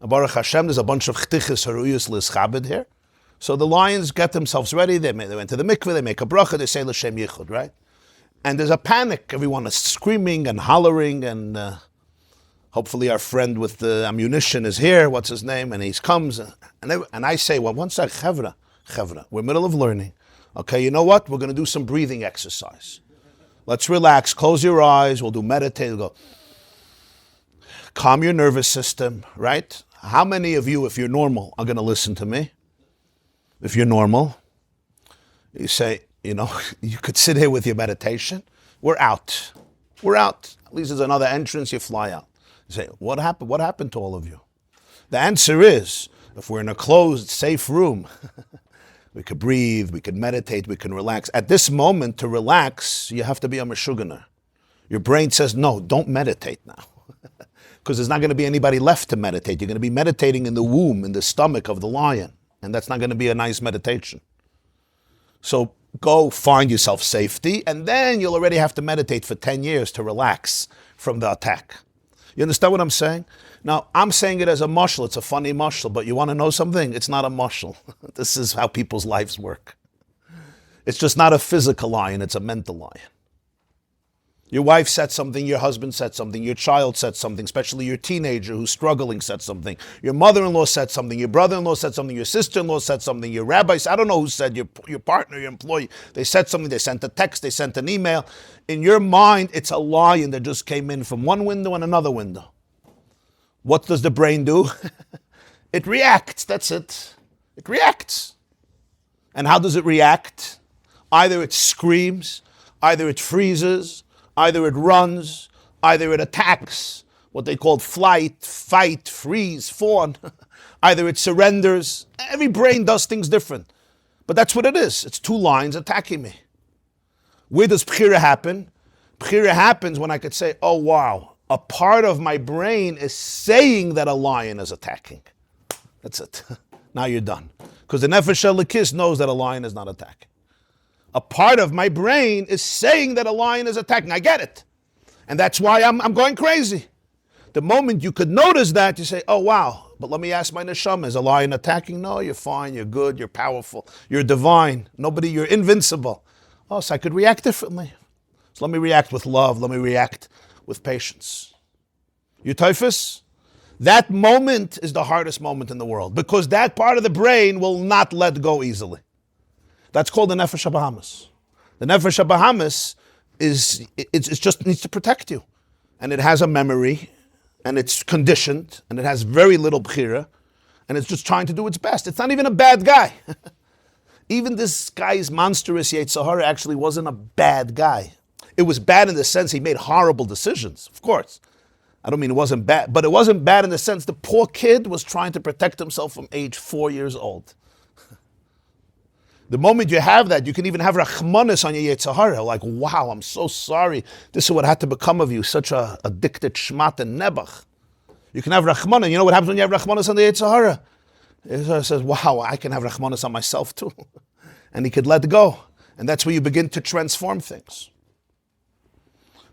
And Baruch Hashem, there's a bunch of chtiches haruyus l'schabed here. So the lions get themselves ready. They went to the mikveh. They make a bracha. They say l'shem yichud, right? And there's a panic. Everyone is screaming and hollering. And hopefully our friend with the ammunition is here. What's his name? And he comes. And I say, well, one sec, chevra. We're middle of learning. Okay, you know what? We're going to do some breathing exercise. Let's relax. Close your eyes. We'll do meditate. We'll go. Calm your nervous system, right? How many of you, if you're normal, are going to listen to me? If you're normal, you say, you could sit here with your meditation. We're out. At least there's another entrance, you fly out. You say, what happened? What happened to all of you? The answer is, if we're in a closed, safe room, we could breathe, we could meditate, we can relax. At this moment, to relax, you have to be a meshuganer. Your brain says, no, don't meditate now. Because there's not going to be anybody left to meditate. You're going to be meditating in the womb, in the stomach of the lion. And that's not going to be a nice meditation. So go find yourself safety, and then you'll already have to meditate for 10 years to relax from the attack. You understand what I'm saying? Now, I'm saying it as a mashal. It's a funny mashal, but you want to know something? It's not a mashal. This is how people's lives work. It's just not a physical lion, it's a mental lion. Your wife said something, your husband said something, your child said something, especially your teenager who's struggling said something, your mother-in-law said something, your brother-in-law said something, your sister-in-law said something, your rabbi, I don't know who said, your partner, your employee, they said something, they sent a text, they sent an email. In your mind, it's a lion that just came in from one window and another window. What does the brain do? It reacts, that's it. It reacts. And how does it react? Either it screams, either it freezes, either it runs, either it attacks, what they call flight, fight, freeze, fawn. Either it surrenders. Every brain does things different. But that's what it is. It's two lions attacking me. Where does bchira happen? Bchira happens when I could say, oh wow, a part of my brain is saying that a lion is attacking. That's it. Now you're done. Because the nefesh elikis knows that a lion is not attacking. A part of my brain is saying that a lion is attacking. I get it. And that's why I'm going crazy. The moment you could notice that, you say, oh wow, but let me ask my neshama, is a lion attacking? No, you're fine, you're good, you're powerful, you're divine. You're invincible. Oh, so I could react differently. So let me react with love, let me react with patience. You typhus? That moment is the hardest moment in the world because that part of the brain will not let go easily. That's called the nefesh habahamis. The nefesh habahamis it just needs to protect you. And it has a memory, and it's conditioned, and it has very little bchira, and it's just trying to do its best. It's not even a bad guy. Even this guy's monstrous Yetzer Hara actually wasn't a bad guy. It was bad in the sense he made horrible decisions, of course. I don't mean it wasn't bad, but it wasn't bad in the sense the poor kid was trying to protect himself from age 4 years old. The moment you have that, you can even have rachmanis on your Yetzer Hara, like, wow, I'm so sorry. This is what had to become of you, such a addicted shmat and nebach. You can have rachmanis. You know what happens when you have rachmanis on the Yetzer Hara? It says, wow, I can have rachmanis on myself too. And he could let go. And that's where you begin to transform things.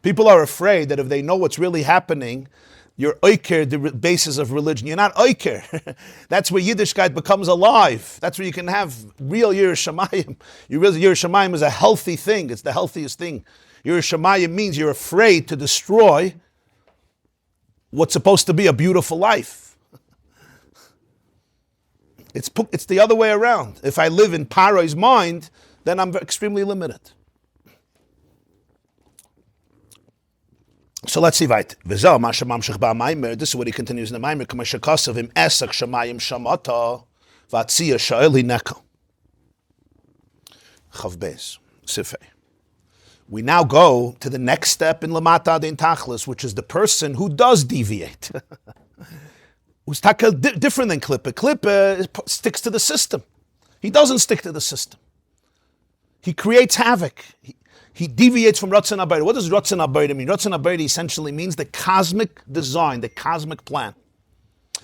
People are afraid that if they know what's really happening, you're oiker, the basis of religion. You're not oiker. That's where Yiddishkeit becomes alive. That's where you can have real Yiras Shamayim. Yiras Shamayim is a healthy thing. It's the healthiest thing. Yiras Shamayim means you're afraid to destroy what's supposed to be a beautiful life. It's the other way around. If I live in Paro's mind, then I'm extremely limited. So let's see weiter. V'zeh masha mamshech ba'Mamer. This is what he continues in the Mamer. K'ma shekasav im esak shamayim shamata v'atziyah sha'el hineka. Chav beis sifei. We now go to the next step in lamata dein tachlis, which is the person who does deviate. Who's different than Klippa. Klippa sticks to the system. He doesn't stick to the system. He creates havoc. He deviates from Ratzon Abayda. What does Ratzon Abayda mean? Ratzon Abayda essentially means the cosmic design, the cosmic plan.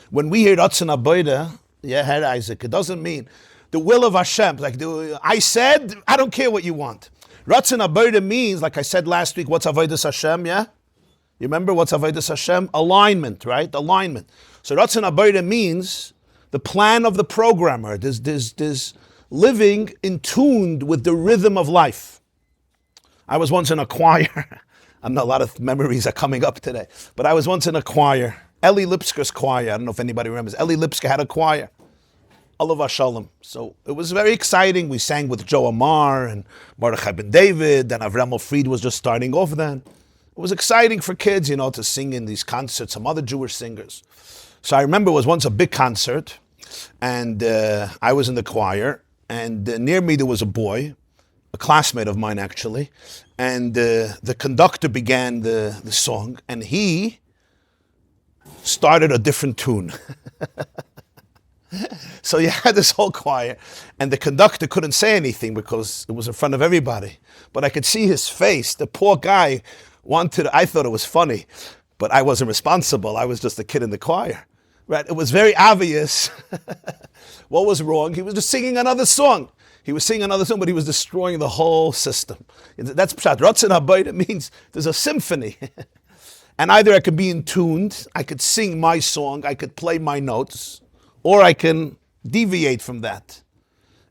When we hear Ratzon Abayda, yeah, Herr Isaac, it doesn't mean the will of Hashem. Like I said, I don't care what you want. Ratzon Abayda means, like I said last week, what's Avodas Hashem, yeah? You remember what's Avodas Hashem? Alignment, right? Alignment. So Ratzon Abayda means the plan of the programmer. There's living in tuned with the rhythm of life. I was once in a choir. A lot of memories are coming up today. But I was once in a choir. Eli Lipsker's choir. I don't know if anybody remembers. Eli Lipsker had a choir. Olav Shalom. So it was very exciting. We sang with Joe Amar and Mordechai Ben David, and Avraham Fried was just starting off then. It was exciting for kids, to sing in these concerts, some other Jewish singers. So I remember it was once a big concert, and I was in the choir, and near me there was a boy, a classmate of mine actually, and the conductor began the song, and he started a different tune. So you had this whole choir, and the conductor couldn't say anything because it was in front of everybody. But I could see his face. The poor guy I thought it was funny, but I wasn't responsible. I was just a kid in the choir. Right? It was very obvious what was wrong. He was just singing another song. He was singing another song, but he was destroying the whole system. That's Pshat. Ratzon Abayda means there's a symphony. And either I could be in tuned, I could sing my song, I could play my notes, or I can deviate from that.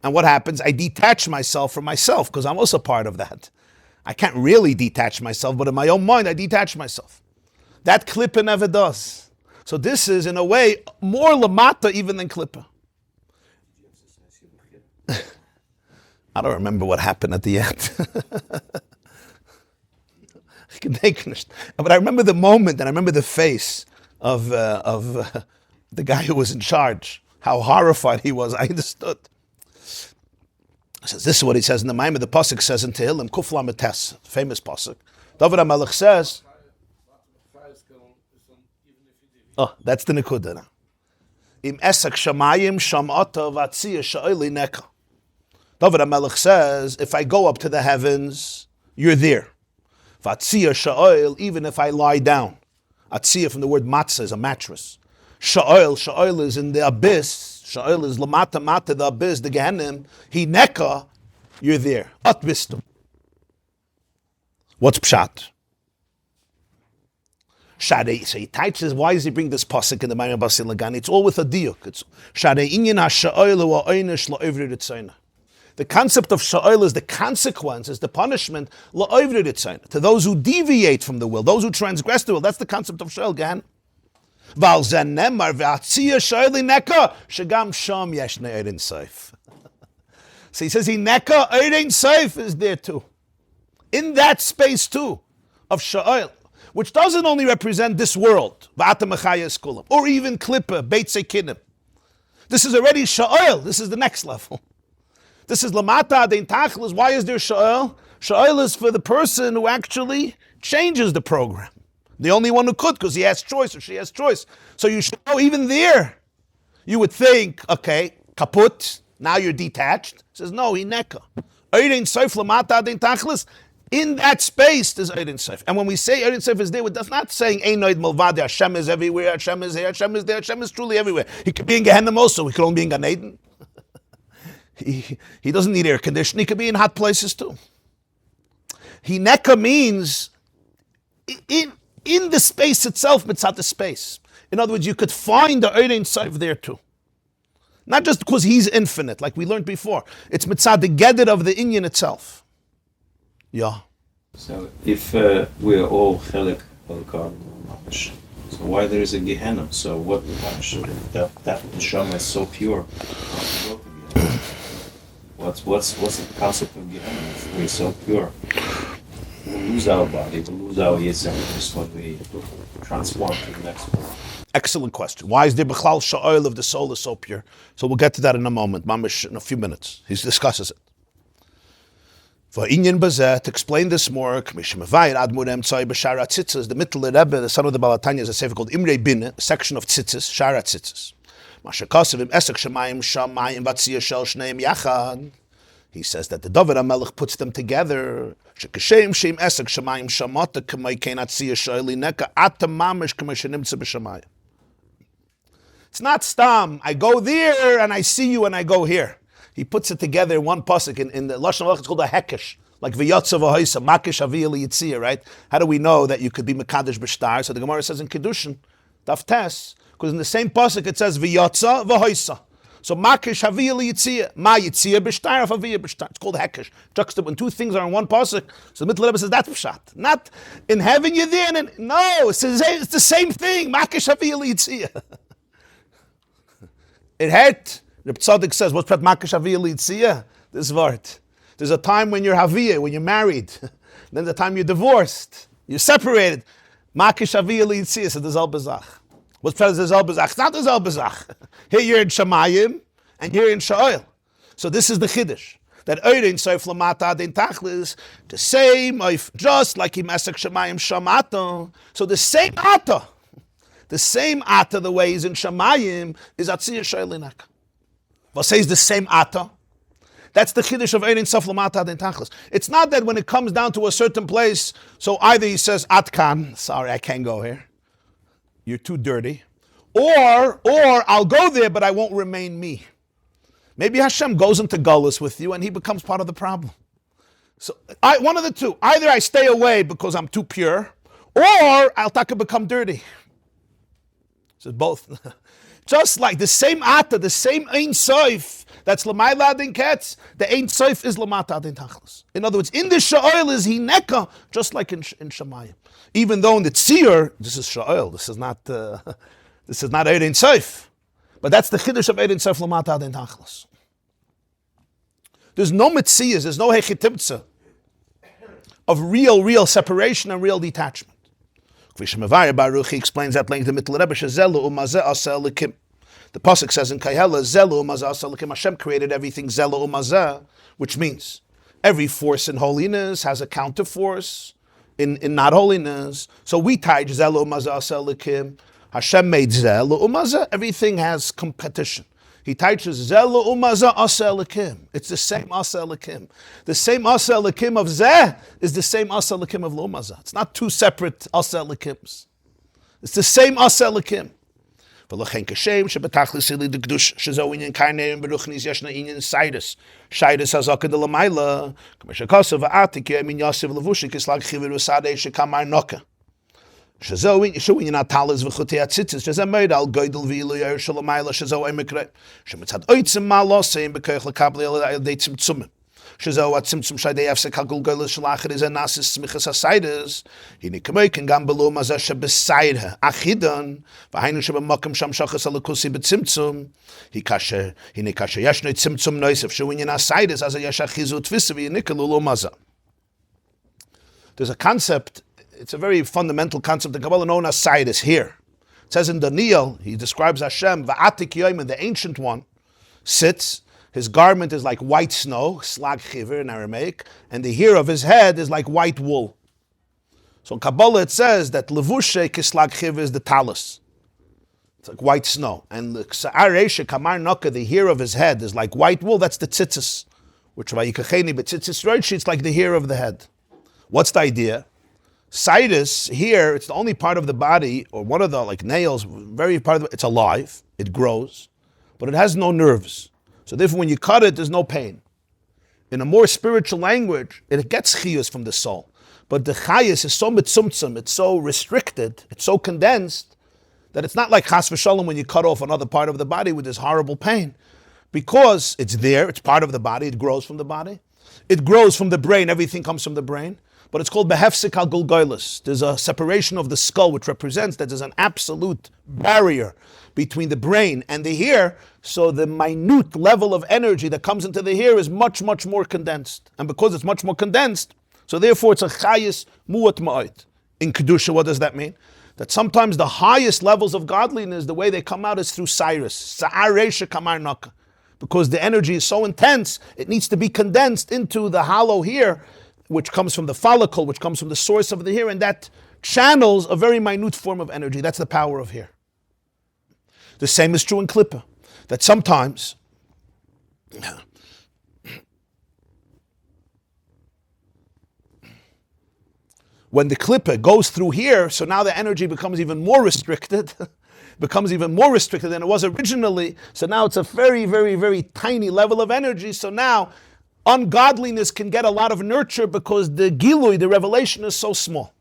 And what happens? I detach myself from myself, because I'm also part of that. I can't really detach myself, but in my own mind, I detach myself. That Klippa never does. So this is, in a way, more lamata even than Klippa. I don't remember what happened at the end. But I remember the moment, and I remember the face of the guy who was in charge, how horrified he was. I understood. Says, this is what he says in the Mamer. The pasuk says in Tehillim, Kuf Lamed Tes, famous pasuk. David HaMelech says, oh, that's the Nekuda now. Im esak shamayim shamata v'atziyah sha'oli neka. David HaMelech says, if I go up to the heavens, you're there. V'atziyah sha'ol, even if I lie down. Atziyah from the word matzah is a mattress. Sha'ol is in the abyss. Sha'ol is lamata mata, the abyss, the Gehenim. He neka, you're there. At bistum. What's pshat? Shadei. So he says, why does he bring this pasuk in the Mamer Basi LGani? It's all with a diuk. It's Shadei inyan ha'sha'ol wa oynish la'ovri ritzayna. The concept of sha'ol is the consequence, is the punishment la'ovri ritzayna, to those who deviate from the will, those who transgress the will. That's the concept of sha'ol, Gan. Val zen nemar ve'atziyah sha'oli neka shegam sham yesh ne'erin seif. So he says, he neka erin seif is there too. In that space too, of sha'ol, which doesn't only represent this world, or even Klippa, Beit Sekinim. This is already sha'ol. This is the next level. This is lamata dein tachlis. Why is there sha'ol? Sha'ol is for the person who actually changes the program. The only one who could, because he has choice or she has choice. So you should know, even there, you would think, okay, kaput, now you're detached. He says, no, he neka. Eirin seif lamata dein tachlis. In that space, there's Eirin Seif. And when we say Eirin Seif is there, it does not saying Einoid Mulvade, Hashem is everywhere, Hashem is here, Hashem is there, Hashem is truly everywhere. He could be in Gehenna also, he could only be in Gan Eden. He doesn't need air conditioning, he could be in hot places too. Hineka means in the space itself, mitzat the space. In other words, you could find the Eirin Seif there too. Not just because he's infinite, like we learned before. It's mitzat the Gedder of the Inyan itself. Yeah. So if we're all chelik balkar, so why there is a Gehenna? So what should that neshama is so pure? What's the concept of Gehenna if we're so pure? we lose our body, we lose our Yetzer just when we transform to the next one. Excellent question. Why is the Bechlal Sha'oil of the soul is so pure? So we'll get to that in a moment, Mamish, in a few minutes. He discusses it. For Inyan Bazeh, to explain this more, the Mittel Rebbe, the son of the Balatanya, is a sefer called Imrei Bin, a section of Tzitzis, Shara Tzitzis. He says that the David HaMelech puts them together. It's not stam. I go there and I see you and I go here. He puts it together in one pasuk. In the Lashon HaMelech, it's called a hekesh, like v'yotza v'hoisa, makish aviyah liyitzia, right? How do we know that you could be mekadesh b'shtar? So the Gemara says in Kedushin, Daf Tes, because in the same pasuk it says v'yotza v'hoisa. So makish aviyah liyitzia, ma yitzia b'shtar, of aviyah b'shtar. It's called hekesh. Juxtap, when two things are in one pasuk, so the Mittel Rebbe says that's pshat. Not in heaven you're there, and no, it's the same thing. Makish aviyah liyitzia. It hurt. The Tzaddik says, what's Prat Makish Haviyah Litziyah? This word. There's a time when you're Haviyah, when you're married. Then the time you're divorced. You're separated. Makish Haviyah Litziyah, so there's Al Bazach. What's Prat Al Bazach? It's not Al Bazach. Here you're in Shamayim, and here in Sha'oil. So this is the Chiddush. That Eirin Soif Lamata Adin Tachlis, the same, just like Im Esek Shamayim Shamato. So the same Ata, the way he's in Shamayim, is Atziyah Sha'oilinak. What says the same Ata? That's the Chiddush of Eirin Sof Lamata Adin Tachlis. It's not that when it comes down to a certain place, so either he says, Atkan, sorry, I can't go here. You're too dirty. Or I'll go there, but I won't remain me. Maybe Hashem goes into Gullus with you and he becomes part of the problem. So one of the two. Either I stay away because I'm too pure, or I'll become dirty. So both. Just like the same Ata, the same Ein Soif, that's L'mayla Adin Ketz, the Ein Soif is L'mata Adin Tachlis. In other words, in the Sha'oil is Hineka, just like in Shamayim. Even though in the Tzir, this is Sha'oil, this is not Ein Soif. But that's the Chiddush of Ein Soif L'mata Adin Tachlis. There's no Metzias, there's no Hechitibtza of real separation and real detachment. He explains at length the Mittel Rebbe, the pasuk says in Kayhela, Zelu Umazah Asalikim, Hashem created everything Zelu Umazah, which means every force in holiness has a counter force in not holiness. So we tied Zelu Umazah Asalikim. Hashem made Zelu Umazah. Everything has competition. He teaches Zelu Umazah Asalikim. It's the same Asalikim. The same Asalikim of Zeh is the same Asalikim of Lumazah. It's not two separate Asalikims. It's the same Asalikim. V'lochen kashem shebetachlis ili d'kedush shezo inyan karneim beruchnis yeshna inyan sidus hazaka de lamayla k'meshakasav v'atik yemin yasiv levushik islag chivir usadei shekamar noka shezo inyan atalis v'chutei atzitzis shezeh meid al goydel v'ilu yer shalamayla shezo emekre shemitzad oitzim maloseim b'koich l'kabli al dei tzimtzumim shezo atzimtzum shaydei efsek hagul goyles shalachir is nasis smichas hasidus hini k'moikin gam belu mazah shebesaydha achidon v'hainu shebemokim sham shachas alakusi betzimtzum hini kasher yashnoi tzimtzum noisef shewinyan hasidus as a yashachizu tvisavi yinikelu mazah. There's a concept, it's a very fundamental concept, the Kabbalah known as sidus here. It says in Daniel, he describes Hashem, v'atik yoyim, the ancient one, sits. His garment is like white snow, slag chiver in Aramaic, and the hair of his head is like white wool. So in Kabbalah it says that levushe kislag chiver is the talus. It's like white snow. And the ksa'areshe kamar noka, the hair of his head is like white wool, that's the tzitzis. Which vayikacheni b'tzitzis roishi, it's like the hair of the head. What's the idea? Sidus, here, it's the only part of the body, or one of the nails, very part of it, it's alive, it grows, but it has no nerves. So therefore, when you cut it, there's no pain. In a more spiritual language, it gets chiyus from the soul. But the chayus is so mitzumtzum, it's so restricted, it's so condensed, that it's not like chas v'shalom when you cut off another part of the body with this horrible pain. Because it's there, it's part of the body, it grows from the body. It grows from the brain, everything comes from the brain. But it's called behefsik al gulgoylus. There's a separation of the skull, which represents that there's an absolute barrier between the brain and the hair, so the minute level of energy that comes into the hair is much, much more condensed. And because it's much more condensed, So therefore, it's a chayis mu'at ma'it. In Kedusha, what does that mean? That sometimes the highest levels of godliness, the way they come out is through Cyrus. Sa'aresha kamar naka. Because the energy is so intense, it needs to be condensed into the hollow here, which comes from the follicle, which comes from the source of the here, and that channels a very minute form of energy. That's the power of here. The same is true in Klippa. That sometimes when the Klippa goes through here, so now the energy becomes even more restricted, than it was originally. So now it's a very, very, very tiny level of energy. So now ungodliness can get a lot of nurture because the gilui, the revelation, is so small.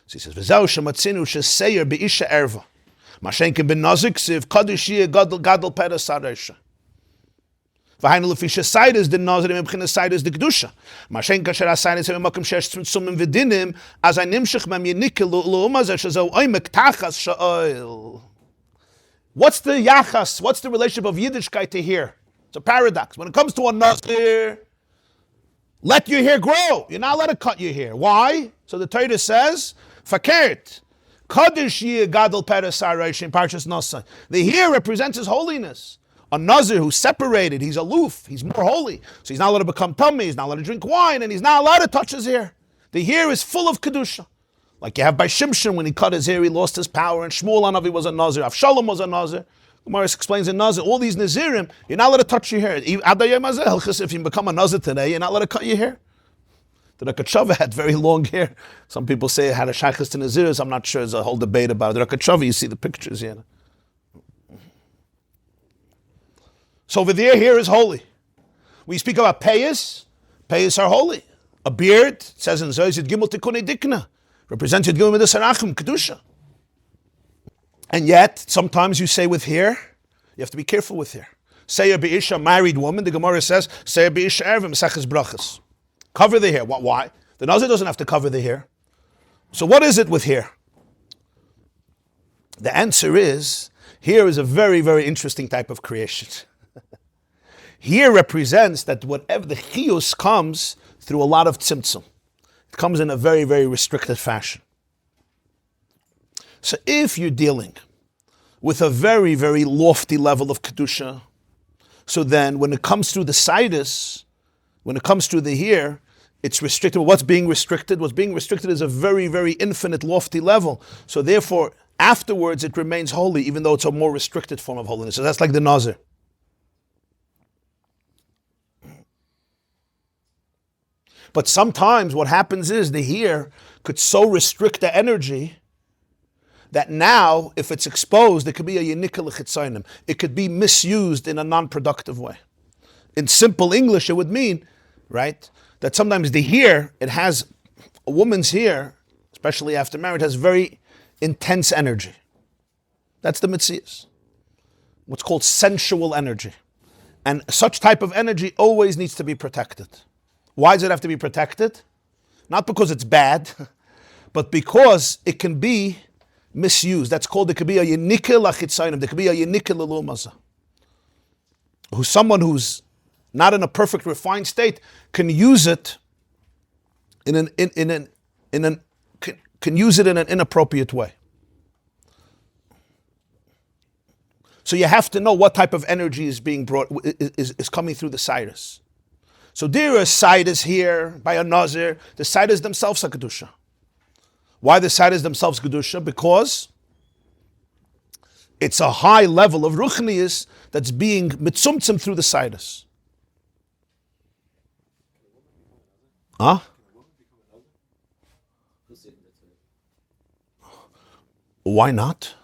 So he says, "V'zeu shematzinu sheseyer be'isha erva, mashenkin ben nazik siv kadishiyah gadol pedas saresha. V'hainu lefi shesaydes the nazirim b'chinas saydes the kedusha. Mashenkin kasher asaydes ha'makom shesh tzumim v'dinim as I nimshich mem yenikel l'umazeh shezeu oimek tachas sha'oil." What's the yachas? What's the relationship of Yiddishkeit to here? It's a paradox. When it comes to a nazir, let your hair grow. You're not allowed to cut your hair. Why? So the Torah says, "Fakert, kadosh yeh gadol peres ha'reish in Parshas Nasa." The hair represents his holiness. A nazir who's separated, he's aloof, he's more holy. So he's not allowed to become tummy, he's not allowed to drink wine, and he's not allowed to touch his hair. The hair is full of kedusha. Like you have by Shimshon, when he cut his hair, he lost his power, and Shmuel Hanavi was a nazir, Avshalom was a nazir. Gemara explains in nazir, all these nazirim, you're not allowed to touch your hair. If you become a nazir today, you're not allowed to cut your hair. The Rakachava had very long hair. Some people say it had a shaykhis to naziris. I'm not sure. There's a whole debate about it. The Rakachava, you see the pictures here. So over there, here is holy. We speak about payas. Payas are holy. A beard, it says in Zohar, Yud Gimel Tikunei Dikna, represents Yud Gimel Midas Harachim, Kedusha. And yet, sometimes you say with hair, you have to be careful with hair. Say a Be'isha, married woman, the Gemara says, say a Be'isha Ervim, Mesachas Brachas. Cover the hair. Why? The Nazir doesn't have to cover the hair. So what is it with hair? The answer is, hair is a very, very interesting type of creation. Here represents that whatever the chiyus comes through a lot of tzimtzum. It comes in a very, very restricted fashion. So if you're dealing with a very, very lofty level of kedusha, so then when it comes through the sidus, when it comes through the here, it's restricted. What's being restricted? What's being restricted is a very, very infinite, lofty level. So therefore, afterwards it remains holy, even though it's a more restricted form of holiness. So that's like the nazir. But sometimes what happens is the here could so restrict the energy that now, if it's exposed, it could be a yenika l'chitzayim. It could be misused in a non-productive way. In simple English, it would mean, right, that sometimes the here, it has, a woman's here, especially after marriage, has very intense energy. That's the mitzias. What's called sensual energy. And such type of energy always needs to be protected. Why does it have to be protected? Not because it's bad, but because it can be misused. That's called, it could be a yenika l'chitzayim, there could be a yenika l'lumaza. Who's someone who's not in a perfect refined state can use it can use it in an inappropriate way. So you have to know what type of energy is being brought, is coming through the Cyrus. So there are siders here by a nazir. The siders themselves are kedusha. Why the siders themselves kedusha? Because it's a high level of ruchnius that's being mitzumtzim through the siders. Huh? Why not?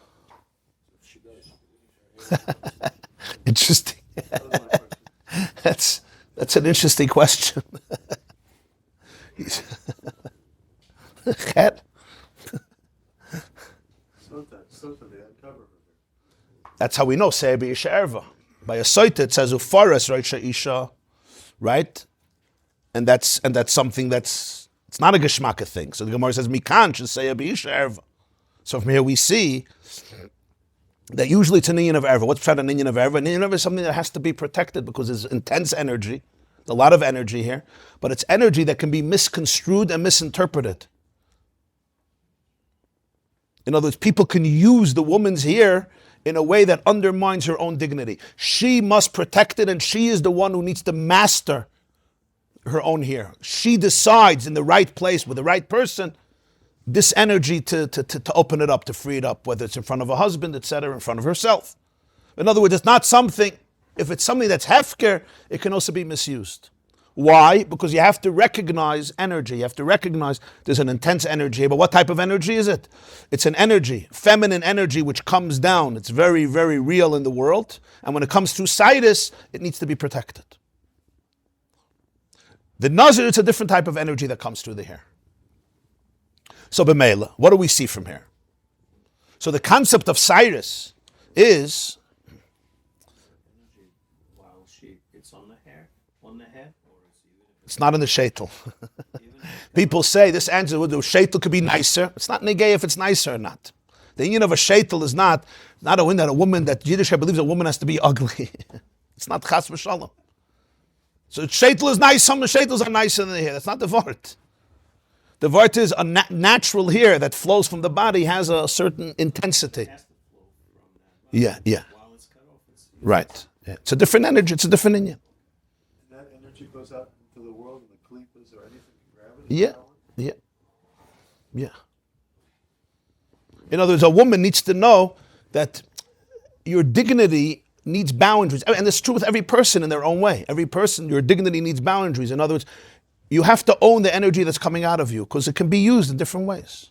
Interesting. That's an interesting question. That's how we know Se'er B'Isha Erva. By a soita it says Ufaras Roisha Isha, right? And that's something it's not a geschmacka thing. So the Gemara says Mikan should Se'er B'Isha Erva. So from here we see that usually it's an inyan of erva. What's an inyan of erva? An inyan of erva is something that has to be protected because there's intense energy a lot of energy here, but it's energy that can be misconstrued and misinterpreted. In other words, people can use the woman's hair in a way that undermines her own dignity. She must protect it, and she is the one who needs to master her own hair. She decides in the right place with the right person this energy to open it up, to free it up, whether it's in front of a husband, etc., in front of herself. In other words, it's not something, if it's something that's hefker, it can also be misused. Why? Because you have to recognize energy. You have to recognize there's an intense energy. But what type of energy is it? It's an energy, feminine energy, which comes down. It's very, very real in the world. And when it comes through Sidus, it needs to be protected. The Nazir, it's a different type of energy that comes through the hair. So B'meila, what do we see from here? So the concept of Cyrus is... While it's on the hair, on the head, or it's not in the shaitel. People say this answer, the shaitel could be nicer. It's not negay if it's nicer or not. The union of a shaitel is not a win that a woman, that Yiddish believes a woman has to be ugly. It's not chas v'shalom. So shaitel is nice, some of the shaitels are nicer than the hair. That's not the vart. The vart is a natural hair that flows from the body, has a certain intensity. Yeah. Right. Yeah. It's a different energy, it's a different inyan. And that energy goes out into the world and the klipas or anything, gravity? Yeah. In other words, a woman needs to know that your dignity needs boundaries. And it's true with every person in their own way. Every person, your dignity needs boundaries. In other words, you have to own the energy that's coming out of you because it can be used in different ways.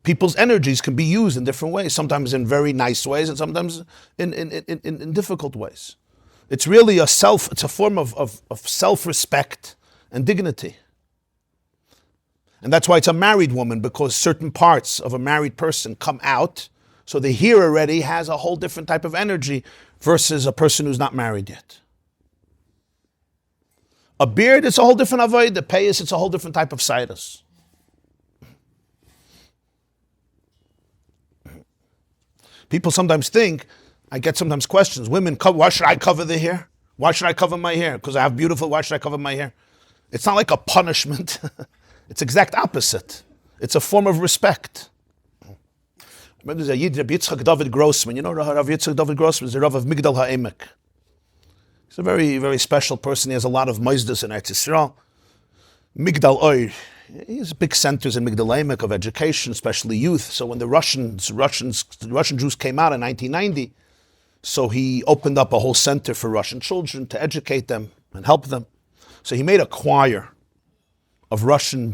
People's energies can be used in different ways, sometimes in very nice ways and sometimes in difficult ways. It's really it's a form of self-respect and dignity. And that's why it's a married woman, because certain parts of a married person come out, so the hair already has a whole different type of energy versus a person who's not married yet. A beard, it's a whole different avoid. The payas, it's a whole different type of sidus. People sometimes think, I get sometimes questions, women, why should I cover the hair? Why should I cover my hair? Because I have beautiful, why should I cover my hair? It's not like a punishment. It's exact opposite. It's a form of respect. Remember, there's a Yid, Rabbi Yitzchak David Grossman. You know Rav Yitzchak David Grossman is the Rav of Migdal HaEmek. He's a very, very special person. He has a lot of moizdas in Eretz Yisrael. Migdal Oir. He has big centers in Migdal HaEmek of education, especially youth. So when the Russian Jews came out in 1990, so he opened up a whole center for Russian children to educate them and help them. So he made a choir of Russian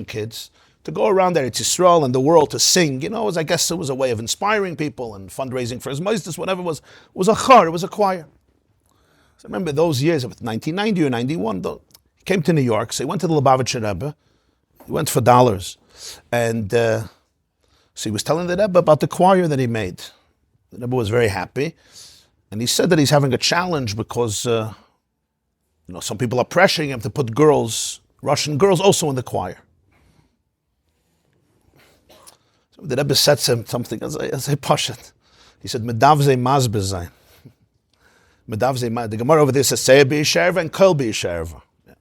kids to go around Eretz Yisrael and the world to sing. You know, I guess it was a way of inspiring people and fundraising for his moizdas, whatever it was a chor, it was a choir. So I remember those years, it was 1990 or 91, he came to New York, so he went to the Lubavitcher Rebbe, he went for dollars, and so he was telling the Rebbe about the choir that he made. The Rebbe was very happy, and he said that he's having a challenge because some people are pressuring him to put Russian girls also in the choir. So the Rebbe said to him something, as I push it. He said, Medavze mazbe zayin. The Gemara over there says, Seir b'yisherva and Kol b'yisherva. It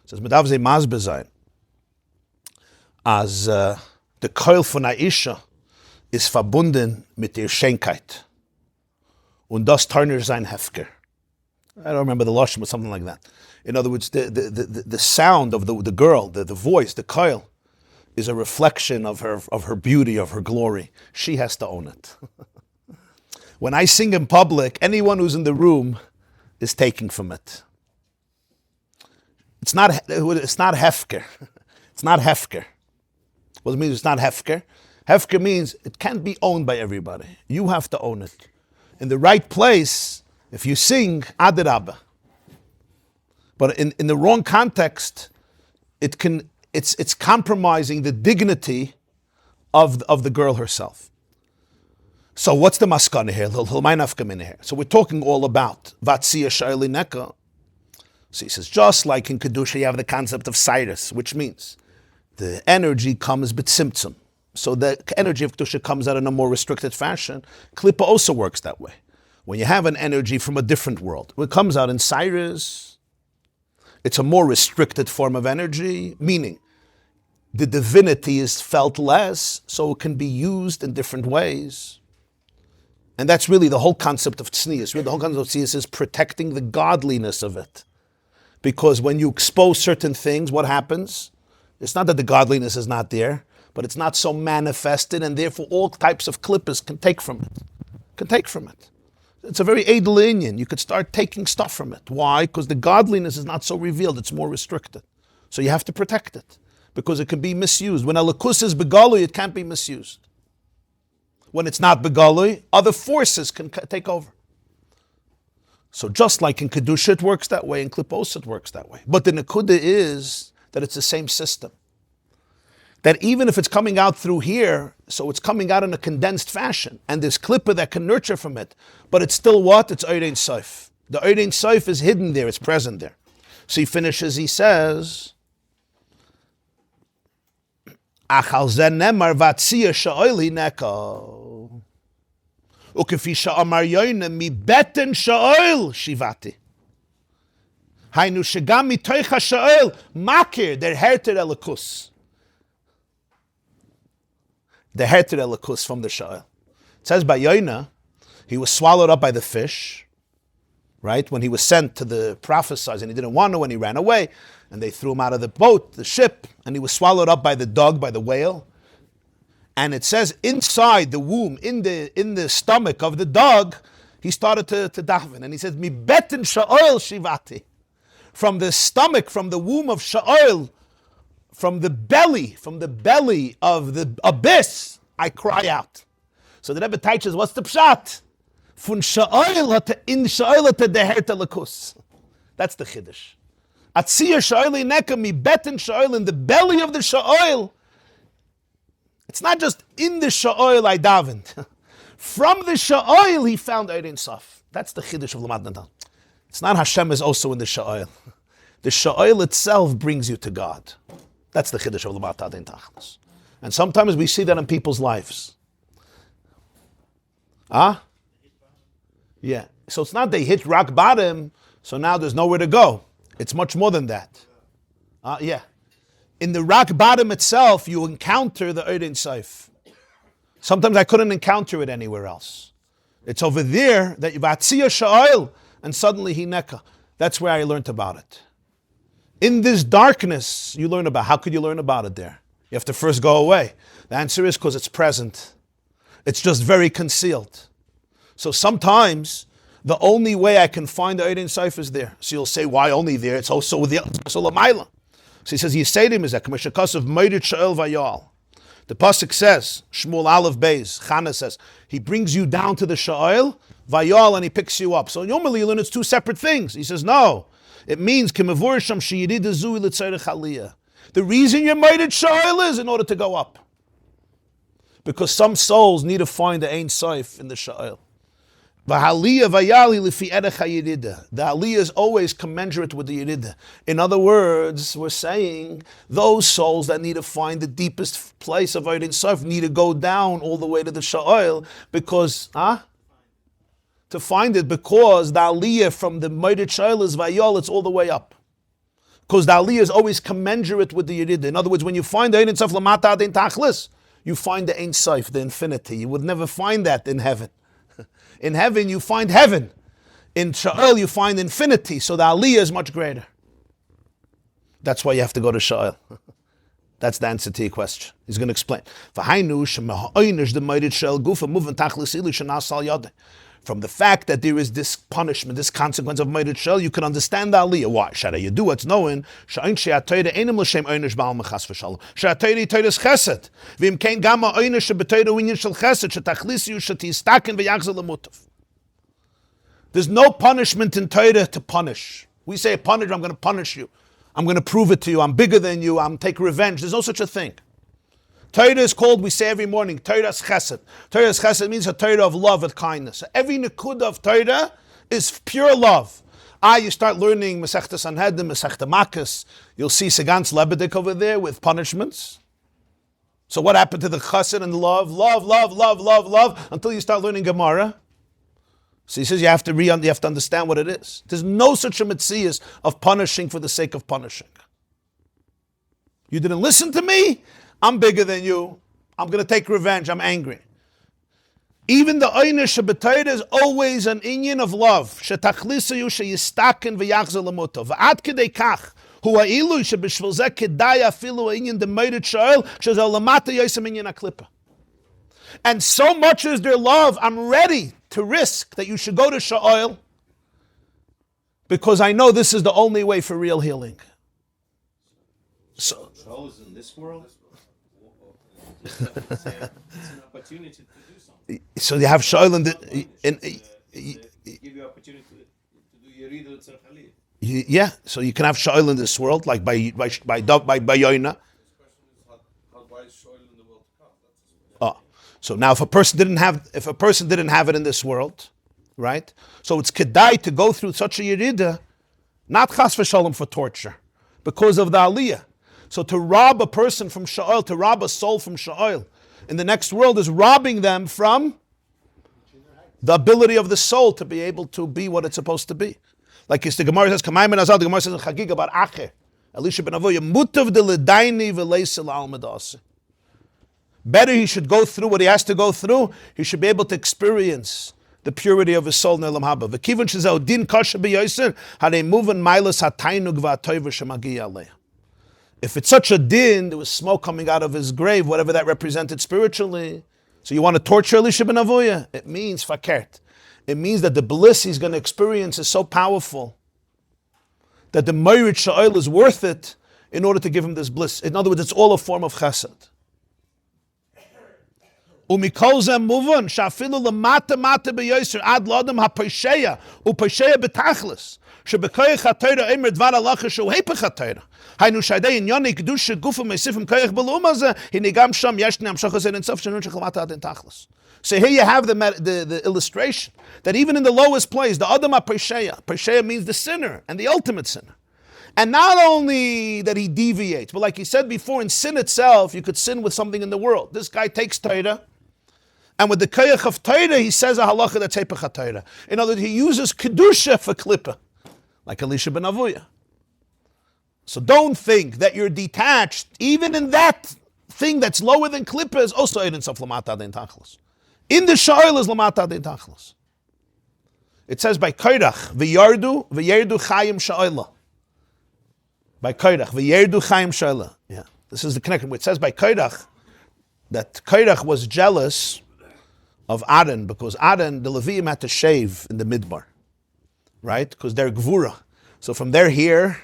says, Medavze mazbe zayin. As the Kol von Aisha is verbunden mit der Schenkeit. Und das Turner sein Hefker. I don't remember the Lashon, but something like that. In other words, the sound of the girl, the voice, the Kol, is a reflection of her beauty, of her glory. She has to own it. When I sing in public, anyone who's in the room is taking from it. It's not hefker. It's not hefker. What does it mean it's not hefker? Hefker means it can't be owned by everybody. You have to own it. In the right place, if you sing, adirabba. But in the wrong context, it's compromising the dignity of the girl herself. So what's the maskana here? So we're talking all about Vatsia Shaili Neka. So he says, just like in Kedusha, you have the concept of Cyrus, which means the energy comes b'tzimtzum. So the energy of Kedusha comes out in a more restricted fashion. Klippa also works that way. When you have an energy from a different world, when it comes out in Cyrus, it's a more restricted form of energy, meaning the divinity is felt less, so it can be used in different ways. And that's really the whole concept of tznius. Really, the whole concept of tznius is protecting the godliness of it. Because when you expose certain things, what happens? It's not that the godliness is not there, but it's not so manifested, and therefore all types of clippers can take from it. It's a very edel inyan. You could start taking stuff from it. Why? Because the godliness is not so revealed, it's more restricted. So you have to protect it, because it can be misused. When Elikus is begalui, it can't be misused. When it's not begalui, other forces can take over. So just like in Kedusha it works that way, in Klipos it works that way. But the Nekuda is that it's the same system. That even if it's coming out through here, so it's coming out in a condensed fashion, and there's Klippa that can nurture from it, but it's still what? It's Eirein Soif. The Eirein Soif is hidden there, it's present there. So he finishes, he says, Achal zen nemar vatzia sha'oili neko. Ukefi sha'amar yoyne mi beten sha'oil shivati. Hainu shegam mi toicha sha'oil makir der herter elikus. The herter elikus from the sha'oil. It says by Yoina, he was swallowed up by the fish, right? When he was sent to the prophesies and he didn't want to, and he ran away, and they threw him out of the boat, the ship, and he was swallowed up by the dog, by the whale. And it says inside the womb, in the stomach of the dog, he started to daven, and he says, "Mi beten sha'oil shivati." From the stomach, from the womb of sha'oil, from the belly of the abyss, I cry out. So the Rebbe teaches, what's the pshat? Fun sha'oil in sha'oil dehert elikus. That's the chiddush. Atziyah sha'oil neka mi beten sha'oil, in the belly of the sha'oil. It's not just in the sha'oil I davened. From the sha'oil he found Eirein Sof. That's the chiddush of Lamad Natan. It's not Hashem is also in the sha'oil. The sha'oil itself brings you to God. That's the chiddush of Lamad Natan Tachlis. And sometimes we see that in people's lives. Yeah. So it's not they hit rock bottom, so now there's nowhere to go. It's much more than that. Yeah. In the rock bottom itself, you encounter the Eirein Sof. Sometimes I couldn't encounter it anywhere else. It's over there that you vatzia sha'oil, and suddenly he neka. That's where I learned about it. In this darkness, you learn about. How could you learn about it there? You have to first go away. The answer is because it's present. It's just very concealed. So sometimes the only way I can find the Eirein Sof is there. So you'll say, why only there? It's also with the Lamaila. So he says, Yisedim is that Kamashakos of Moidet Sha'el Vayal. The pasuk says, Shmuel Aleph Beis, Chana says, he brings you down to the Sha'el Vayal and he picks you up. So normally you learn it's two separate things. He says, no. It means Kimavurisham Shiyidid Zui L'Tzarech Aliyah. The reason you're Moidet Sha'el is in order to go up. Because some souls need to find the Ein Sof in the Sha'el. The aliyah is always commensurate with the yeridah. In other words, we're saying those souls that need to find the deepest place of Eirein Sof need to go down all the way to the sha'oil because, to find it, because the aliyah from the Moidet sha'oil is vayol, it's all the way up. Because the aliyah is always commensurate with the yeridah. In other words, when you find the Eirein Sof lamata adin tachlis, you find the Ein Sof, the infinity. You would never find that in heaven. In heaven, you find heaven. In Sha'el, you find infinity. So the aliyah is much greater. That's why you have to go to Sha'el. That's the answer to your question. He's going to explain. From the fact that there is this punishment, this consequence of Moidet Sha'el, you can understand the aliyah. Why? Shara you do it's knowing. Sha'in she'atayda enim l'shem oynish ba'al mechas v'shalom. She'atayda yitaydas chesed. V'im kein gamma oynish she'betayda winyin shel chesed. She'tachlisi yu she'tistakin v'yachzel l'mutav. There's no punishment in Torah to punish. We say, punish, I'm going to punish you. I'm going to prove it to you. I'm bigger than you. I'm take revenge. There's no such a thing. Torah is called, we say every morning, Torah's chesed. Torah's chesed means a Torah of love and kindness. So every nekuda of Torah is pure love. You start learning Masechta Sanhedrin, Masechta Makkos, you'll see Segans Lebedik over there with punishments. So what happened to the chesed and the love? Love, love, love, love, love, until you start learning Gemara. So he says you have to understand what it is. There's no such a metzias of punishing for the sake of punishing. You didn't listen to me, I'm bigger than you. I'm going to take revenge, I'm angry. Even the oynish b'Torah is always an inyan of love. Shetachlisayu sheyistaken v'yachzer lamuto. V'ad kedei kach. Hu ha'ilu shebishvil zeh kedai afilu ha'inyan demoidet shoel shezel lamata yosem inyan ha'klippa. And so much is their love, I'm ready to risk that you should go to Sha'ol because I know this is the only way for real healing. So Sha'ol is in this world? It's an opportunity to do something. So you have Sha'ol Give you opportunity to do Yeridah Tzarech Aliyah. Yeah, so you can have Sha'ol in this world, like by Yoina. Why is Shoel in the world to come? Oh, so now if a person didn't have it in this world, right? So it's kedai to go through such a Yeridah, not chas v'shalom for torture, because of the Aliyah. So to rob a person from Sha'ol, to rob a soul from Sha'ol in the next world is robbing them from the ability of the soul to be able to be what it's supposed to be. Like the Gemara says, Kamay ben Azal, the Gemara says in Chagig about Acher, Elisha ben Avoya, mutav de ledaini v'leisel al medase. Better he should go through what he has to go through, he should be able to experience the purity of his soul in Elam Haba. V'kivon shezeh din kasha b'yoser, harei muvan mailas hatainug v'atoiv shemagi aleh. If it's such a din, there was smoke coming out of his grave, whatever that represented spiritually. So you want to torture Elisha ben Avoya? It means fakert. It means that the bliss he's going to experience is so powerful that the Meirit Sha'ol is worth it in order to give him this bliss. In other words, it's all a form of chesed. Umikol zeh muvan shafilu lemata mata beyoser ad lodem hapeisheya upeisheya betachlis shebekoyach haTorah emer dvar halacha shu hepech haTorah haynu shaydei inyoni kedusha gufa meisifim koyach beluma zeh hinigam sham yeshni amshachas en sof shenun shechamata ad tachlis. So here you have the illustration that even in the lowest place, the adam hapeisheya means the sinner and the ultimate sinner. And not only that he deviates, but like he said before, in sin itself, you could sin with something in the world. This guy takes Torah, and with the koyach of Torah, he says a halacha that's hepech haTorah. In other words, he uses kedusha for klippa, like Elisha ben Avoya. So don't think that you're detached, even in that thing that's lower than klippa is also in sof lamata den tachlis. In the Sha'ol is lamata den tachlis. It says by koyrach v'yerdu chayim sha'olah. By koyrach v'yerdu chayim sha'olah. Yeah, this is the connection. It says by koyrach that koyrach was jealous of Aaron because Aaron, the Leviim, had to shave in the midbar, right? Because they're gvura. So from there here,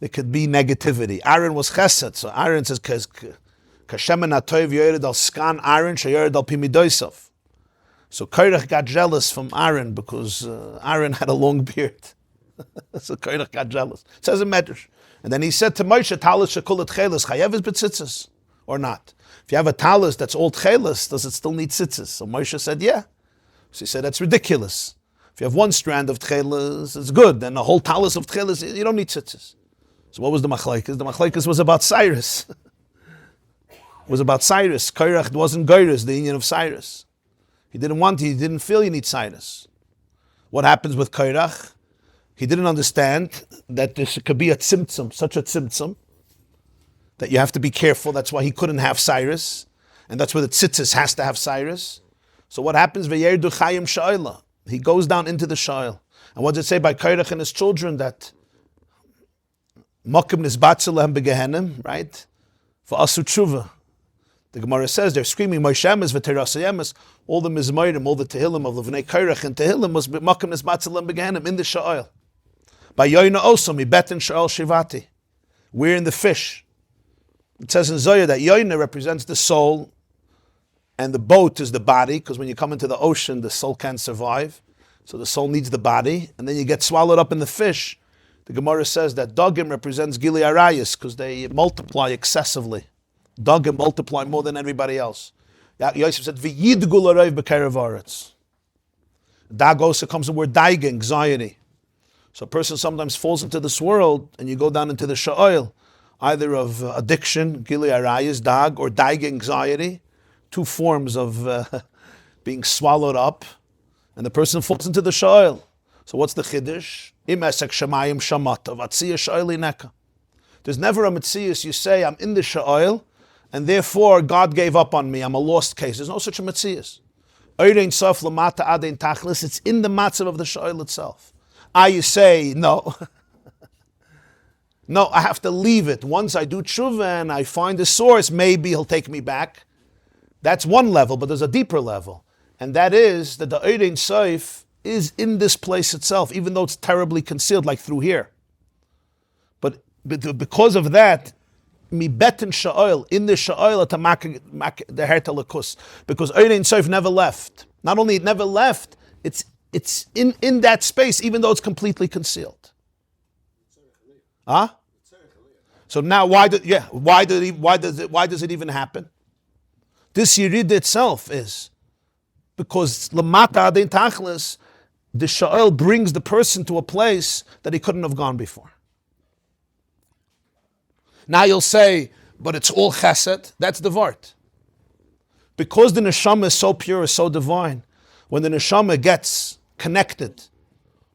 there could be negativity. Aaron was chesed. So Aaron says, kashemen atoiv yored al skan Aaron sheyored al pimidoisav. So Korach got jealous from Aaron because Aaron had a long beard. So Korach got jealous. It says in Medrash. And then he said to Moshe, talis shekulat chelis, chayev is betzitzis, or not? If you have a talis that's all chelis, does it still need tzitzis? So Moshe said, yeah. So he said, that's ridiculous. If you have one strand of chelis, it's good. Then a whole talis of chelis, you don't need tzitzis. So what was the machlekes? The machlekes was about Cyrus. It was about Cyrus. Korach wasn't Goyrus, the union of Cyrus. He didn't feel you need Cyrus. What happens with Korach? He didn't understand that there could be a tzimtzum, such a tzimtzum, that you have to be careful. That's why he couldn't have Cyrus. And that's why the tzitzis has to have Cyrus. So what happens? V'yerdu chayim sha'olah. He goes down into the sha'ol. And what does it say by Korach and his children? That Mokim nisbatzel lehem begehenim, right? For asu tshuva. The Gemara says they're screaming Moshemes v'terasayemes. All the mizmorim, all the tehillim of Levnei Korach and tehillim was Mokim nisbatzel lehem begehenim in the sha'ol. By Yoina also mi betin sha'ol shivati. We're in the fish. It says in Zohar that Yoina represents the soul, and the boat is the body, because when you come into the ocean, the soul can't survive. So the soul needs the body, and then you get swallowed up in the fish. The Gemara says that Dogim represents Gili Arayis, because they multiply excessively. Dogim multiply more than everybody else. Yosef said, V'yidgul arayv b'kerev aretz. Dag also comes the word daig, anxiety. So a person sometimes falls into this world, and you go down into the sha'ol, either of addiction, Gili Arayis, dag, or daig, anxiety. Two forms of being swallowed up and the person falls into the sha'il. So what's the chiddush? Im esek shemayim shamata v'atziyah sha'il ineka. There's never a metzius you say, I'm in the sha'il, and therefore God gave up on me, I'm a lost case. There's no such a metzius. Oirein sof lamata adein tachlis, it's in the matzav of the sha'il itself. You say, no. No, I have to leave it. Once I do tshuva and I find the source, maybe he'll take me back. That's one level, but there's a deeper level. And that is that the Oirein sof is in this place itself, even though it's terribly concealed, like through here. But because of that, mi betin sha'il, in the sha'il, the herta lakus. Because Oirein sof never left. Not only it never left, it's in that space, even though it's completely concealed. Huh? So now why does it even happen? This yirid itself is because lamata adein tachlis, the sha'il brings the person to a place that he couldn't have gone before. Now you'll say, but it's all chesed. That's the vart. Because the neshama is so pure, is so divine, when the neshama gets connected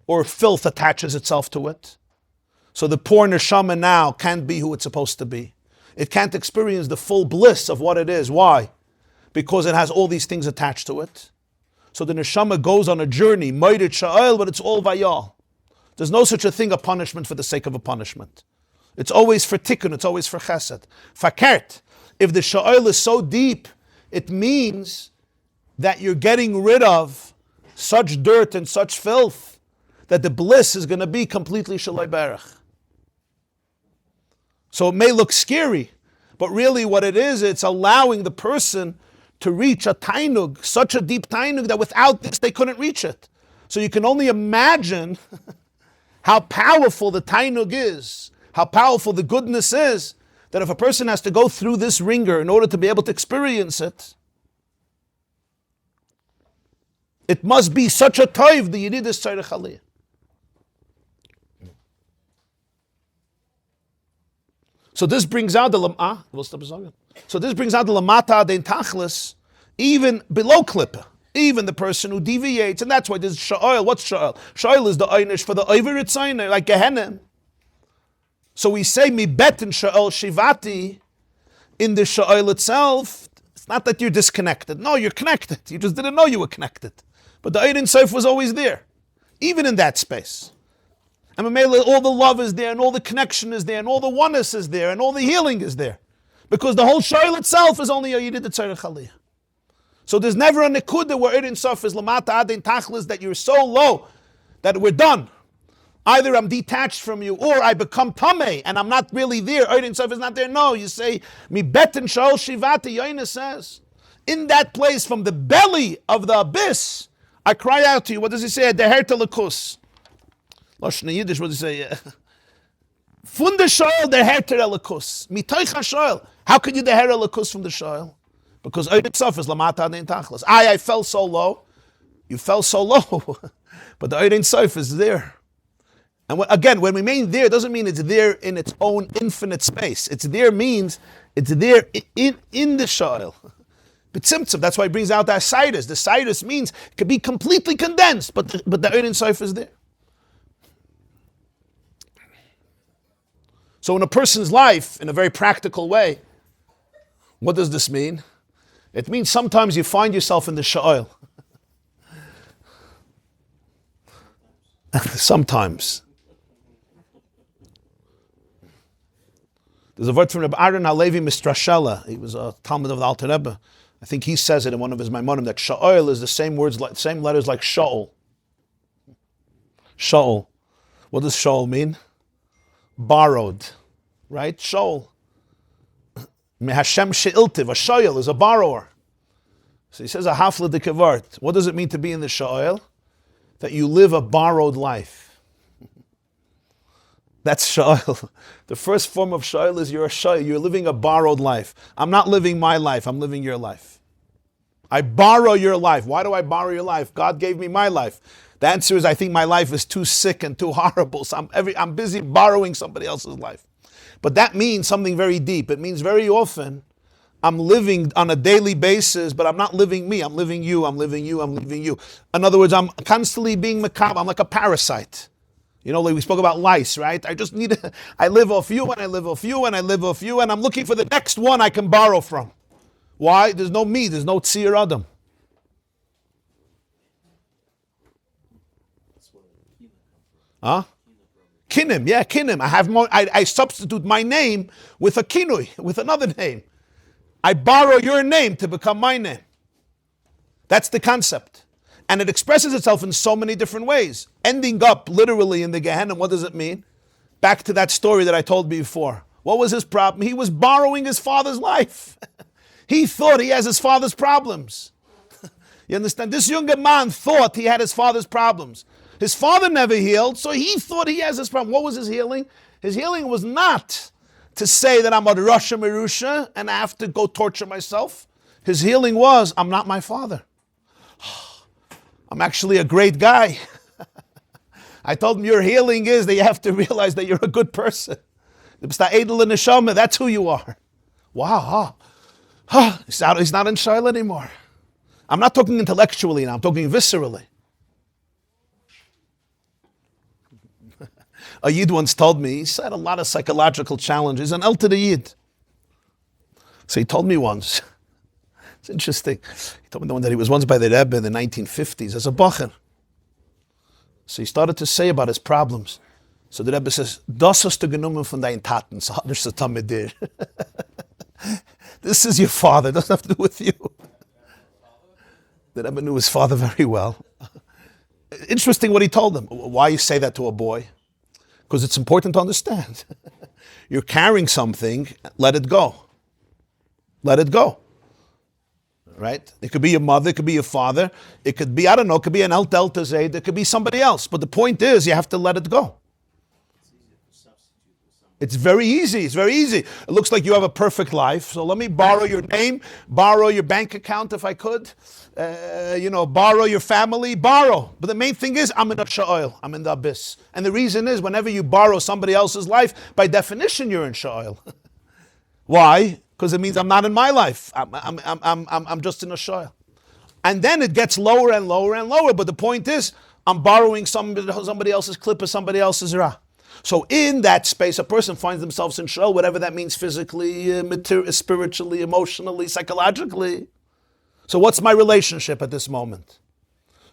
or filth attaches itself to it, so the poor neshama now can't be who it's supposed to be. It can't experience the full bliss of what it is. Why? Because it has all these things attached to it. So the neshama goes on a journey, moidet sha'il, but it's all vayal. There's no such a thing, a punishment for the sake of a punishment. It's always for tikkun, it's always for chesed. Fakert, if the sha'il is so deep, it means that you're getting rid of such dirt and such filth that the bliss is going to be completely shalai berach. So it may look scary, but really what it is, it's allowing the person to reach a tainug, such a deep tainug that without this they couldn't reach it. So you can only imagine how powerful the tainug is, how powerful the goodness is, that if a person has to go through this ringer in order to be able to experience it, it must be such a toiv, the yidid is tzarech aliyah. So this brings out the lamata adein tachlis, even below klippa, even the person who deviates, and that's why there's sha'il. What's sha'il? Sha'il is the einish for the oiver etzainer, like Gehenna. So we say mi betin sha'il shivati in the sha'il itself. It's not that you're disconnected. No, you're connected. You just didn't know you were connected. But the Oirein sof was always there, even in that space. And all the love is there, and all the connection is there, and all the oneness is there, and all the healing is there. Because the whole shayl itself is only a yidid tzarech aliyah. So there's never a nekuda where Oirein sof is lamata adein tachlis, that you're so low that we're done. Either I'm detached from you, or I become tamei, and I'm not really there. Oirein sof is not there. No, you say, mi betin sha'il shivati, Yoina says, in that place from the belly of the abyss, I cry out to you. What does he say? The herta lakus. Lashon Yiddish, what does he say? Fun the shayil, the herta lakus. Mitoich ha-shayil. How could you the herta lakus from the shayil? Because Oirein sof is lamata adein tachlis. I fell so low. You fell so low. But the Oirein sof is there. And again, when we mean there, doesn't mean it's there in its own infinite space. It's there means it's there in the shayil. But tzimtzum, that's why he brings out the asidus. The asidus means it could be completely condensed, but the Oirein sof is there. So in a person's life, in a very practical way, what does this mean? It means sometimes you find yourself in the sha'il. Sometimes. There's a word from Rabbi Aaron Halevi Mistrashela. He was a Talmud of the Alter Rebbe. I think he says it in one of his Maimonim that sha'il is the same words, same letters like sha'ul. Sha'ul. What does sha'ul mean? Borrowed, right? Sha'ul. Mehashem she'iltiv. A sha'il is a borrower. So he says a hafla de kavart. What does it mean to be in the sha'il? That you live a borrowed life. That's sha'il. The first form of sha'il is you're a sha'il. You're living a borrowed life. I'm not living my life. I'm living your life. I borrow your life. Why do I borrow your life? God gave me my life. The answer is I think my life is too sick and too horrible. So I'm busy borrowing somebody else's life. But that means something very deep. It means very often I'm living on a daily basis, but I'm not living me. I'm living you, I'm living you, I'm living you. In other words, I'm constantly being macabre. I'm like a parasite. You know, like we spoke about lice, right? I live off you, and I live off you, and I live off you, and I'm looking for the next one I can borrow from. Why? There's no me, there's no tzir adam. Huh? Kinim, yeah, kinim. I substitute my name with a kinui, with another name. I borrow your name to become my name. That's the concept. And it expresses itself in so many different ways. Ending up literally in the Gehenna, what does it mean? Back to that story that I told before. What was his problem? He was borrowing his father's life. He thought he has his father's problems. You understand? This younger man thought he had his father's problems. His father never healed, so he thought he has his problem. What was his healing? His healing was not to say that I'm a Rasha Merusha and I have to go torture myself. His healing was, I'm not my father. I'm actually a great guy. I told him your healing is that you have to realize that you're a good person. That's who you are. Wow. He's not in Shaila anymore. I'm not talking intellectually now, I'm talking viscerally. A Yid once told me, he's had a lot of psychological challenges, an El to the Yid. So he told me once, it's interesting, he told me that he was once by the Rebbe in the 1950s as a bacher. So he started to say about his problems. So the Rebbe says, Das hast du genommen von deinen Taten, so hat nichts zu tun mit dir. This is your father, it doesn't have to do with you. The Rebbe knew his father very well. Interesting what he told him. Why you say that to a boy? Because it's important to understand. You're carrying something, let it go. Let it go. Right? It could be your mother, it could be your father, it could be, I don't know, it could be an El Delta Zayd, it could be somebody else. But the point is, you have to let it go. It's very easy. It's very easy. It looks like you have a perfect life. So let me borrow your name, borrow your bank account if I could, borrow your family, borrow. But the main thing is, I'm in a sha'oil. I'm in the abyss. And the reason is, whenever you borrow somebody else's life, by definition, you're in sha'oil. Why? Because it means I'm not in my life. I'm just in a sha'oil. And then it gets lower and lower and lower. But the point is, I'm borrowing somebody else's clip or somebody else's ra. So in that space, a person finds themselves in shul, whatever that means physically, spiritually, emotionally, psychologically. So what's my relationship at this moment?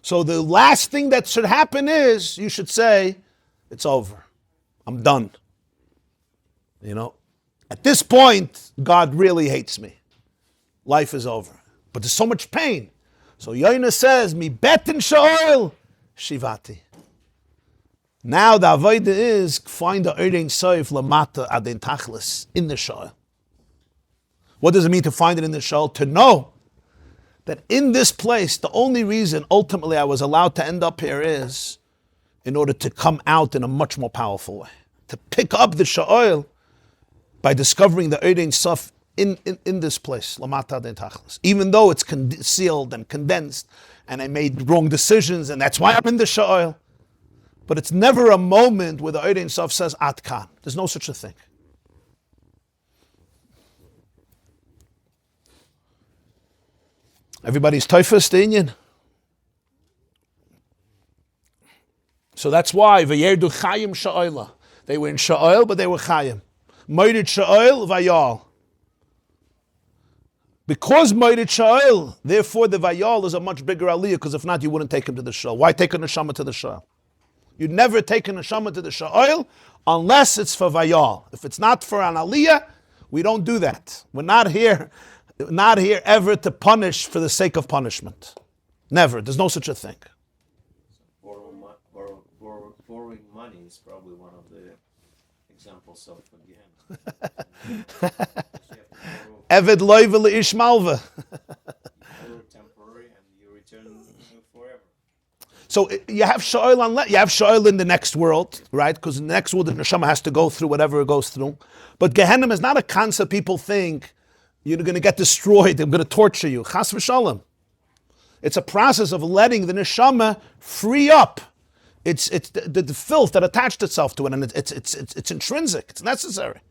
So the last thing that should happen is, you should say, it's over. I'm done. At this point, God really hates me. Life is over. But there's so much pain. So Yoina says, Mi bet in sha'ol, shivati. Now the avodah is find the Ein Sof lamata adin tachlis in the sha'ol. What does it mean to find it in the sha'ol? To know that in this place, the only reason ultimately I was allowed to end up here is in order to come out in a much more powerful way. To pick up the sha'ol by discovering the Ein Sof in this place, lamata adin tachlis. Even though it's concealed and condensed, and I made wrong decisions, and that's why I'm in the sha'ol. But it's never a moment where the Ein Sof says, At kan. There's no such a thing. Everybody's teufus the Inyan. So that's why, V'yerdu chayim sha'oila. They were in sha'oil, but they were chayim. Moirid sha'oil, vayal. Because Moirid sha'oil, therefore the vayal is a much bigger aliyah, because if not, you wouldn't take him to the shul. Why take a neshama to the shul? You'd never take a neshama to the sha'oil unless it's for vayal. If it's not for an aliyah, we don't do that. We're not here ever to punish for the sake of punishment. Never. There's no such a thing. Borrowing money is probably one of the examples of Gehenna. Eved loive le'ish malva. Temporary and you return forever. So you have sha'oil in the next world, right? Because in the next world, the neshama has to go through whatever it goes through. But Gehenna is not a concept people think you're going to get destroyed, I'm going to torture you. Chas v'shalom. It's a process of letting the neshama free up. It's the filth that attached itself to it, and it's intrinsic, it's necessary.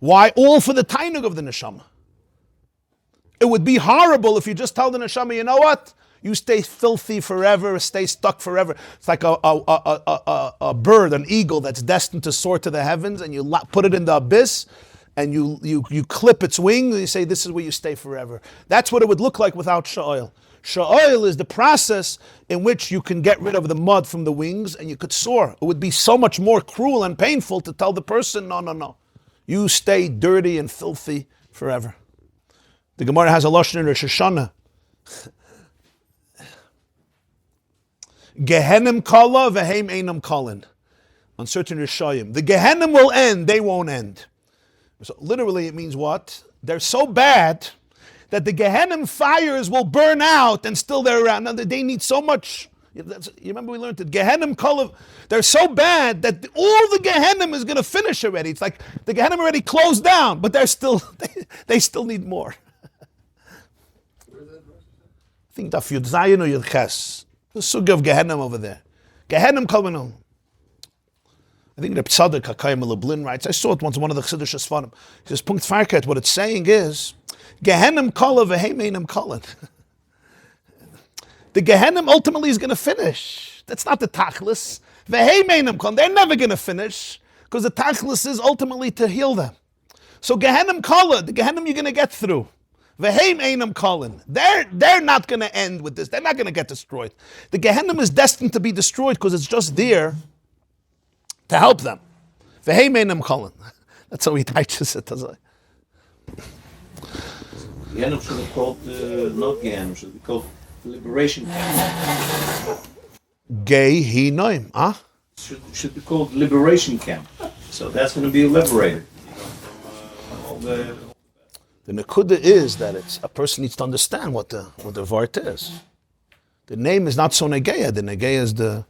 Why? All for the tainug of the neshama. It would be horrible if you just tell the neshama, you know what? You stay filthy forever, stay stuck forever. It's like a bird, an eagle that's destined to soar to the heavens, and you put it in the abyss, and you clip its wings, and you say, this is where you stay forever. That's what it would look like without sha'oil. Sha'oil is the process in which you can get rid of the mud from the wings, and you could soar. It would be so much more cruel and painful to tell the person, no. You stay dirty and filthy forever. The Gemara has a lashon in Rosh Hashanah. Gehenim kala v'heim einam kalin. On certain Rishayim. The Gehenim will end, they won't end. So literally it means what? They're so bad that the Gehenim fires will burn out and still they're around. Now they need so much. You remember we learned that Gehenim kala, they're so bad that all the Gehenim is going to finish already. It's like the Gehenim already closed down, but they still need more. I think Daf Yud Zayin or Yud Ches. The suga of Gehenim over there. Gehenim Kalmanum. I think the Tzaddik HaKayim Lublin writes, I saw it once in one of the Chiddush Sfarim. He says, Punkt Farket, what it's saying is, Gehenim Kala v'heim einam kalin. The Gehenim ultimately is going to finish. That's not the Tachlis. V'heim einam kalin. They're never going to finish, because the Tachlis is ultimately to heal them. So Gehenim Kala, the Gehenim you're going to get through. V'heim einam kalin. They're not going to end with this. They're not going to get destroyed. The Gehenim is destined to be destroyed because it's just there to help them. V'heim einam kalin. That's how he teaches it. Gehenim should be called, not Gehenim, should be called liberation camp. Gehinom, huh? Should be called liberation camp. So that's going to be liberated. All the nekuda is that a person needs to understand what the vart is. The name is not so negeya. The negeya is the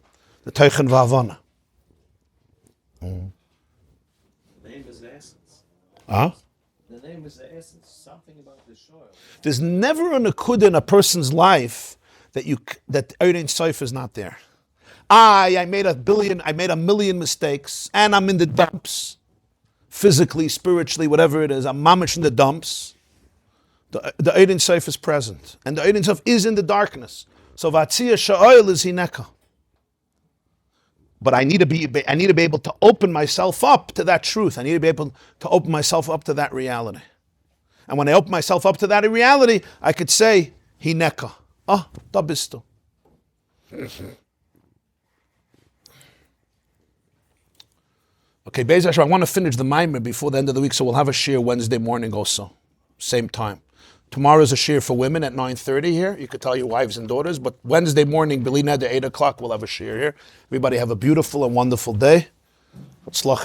teichen v'havana. name is the essence. Huh? The name is the essence. Something about the soil. There's never a nekuda in a person's life that Ein Sof is not there. I made a million mistakes, and I'm in the dumps. Physically, spiritually, whatever it is, I'm mamish in the dumps. The Ein Sof is present, and the Ein Sof is in the darkness. So Vatzia Sha'oil is hineka. But I need to be able to open myself up to that truth. I need to be able to open myself up to that reality. And when I open myself up to that reality, I could say hineka. Da bist du. Okay, Be'ez Hashem, I want to finish the Mamer before the end of the week, so we'll have a shir Wednesday morning also, same time. Tomorrow's a shir for women at 9:30 here. You could tell your wives and daughters, but Wednesday morning, Belina at 8 o'clock, we'll have a shir here. Everybody have a beautiful and wonderful day. Let's try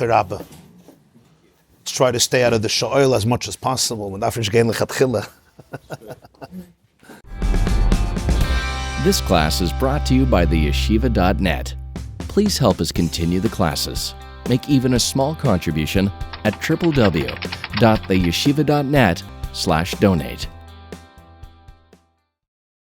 to stay out of the sha'oil as much as possible. This class is brought to you by the yeshiva.net. Please help us continue the classes. Make even a small contribution at www.theyeshiva.net/donate.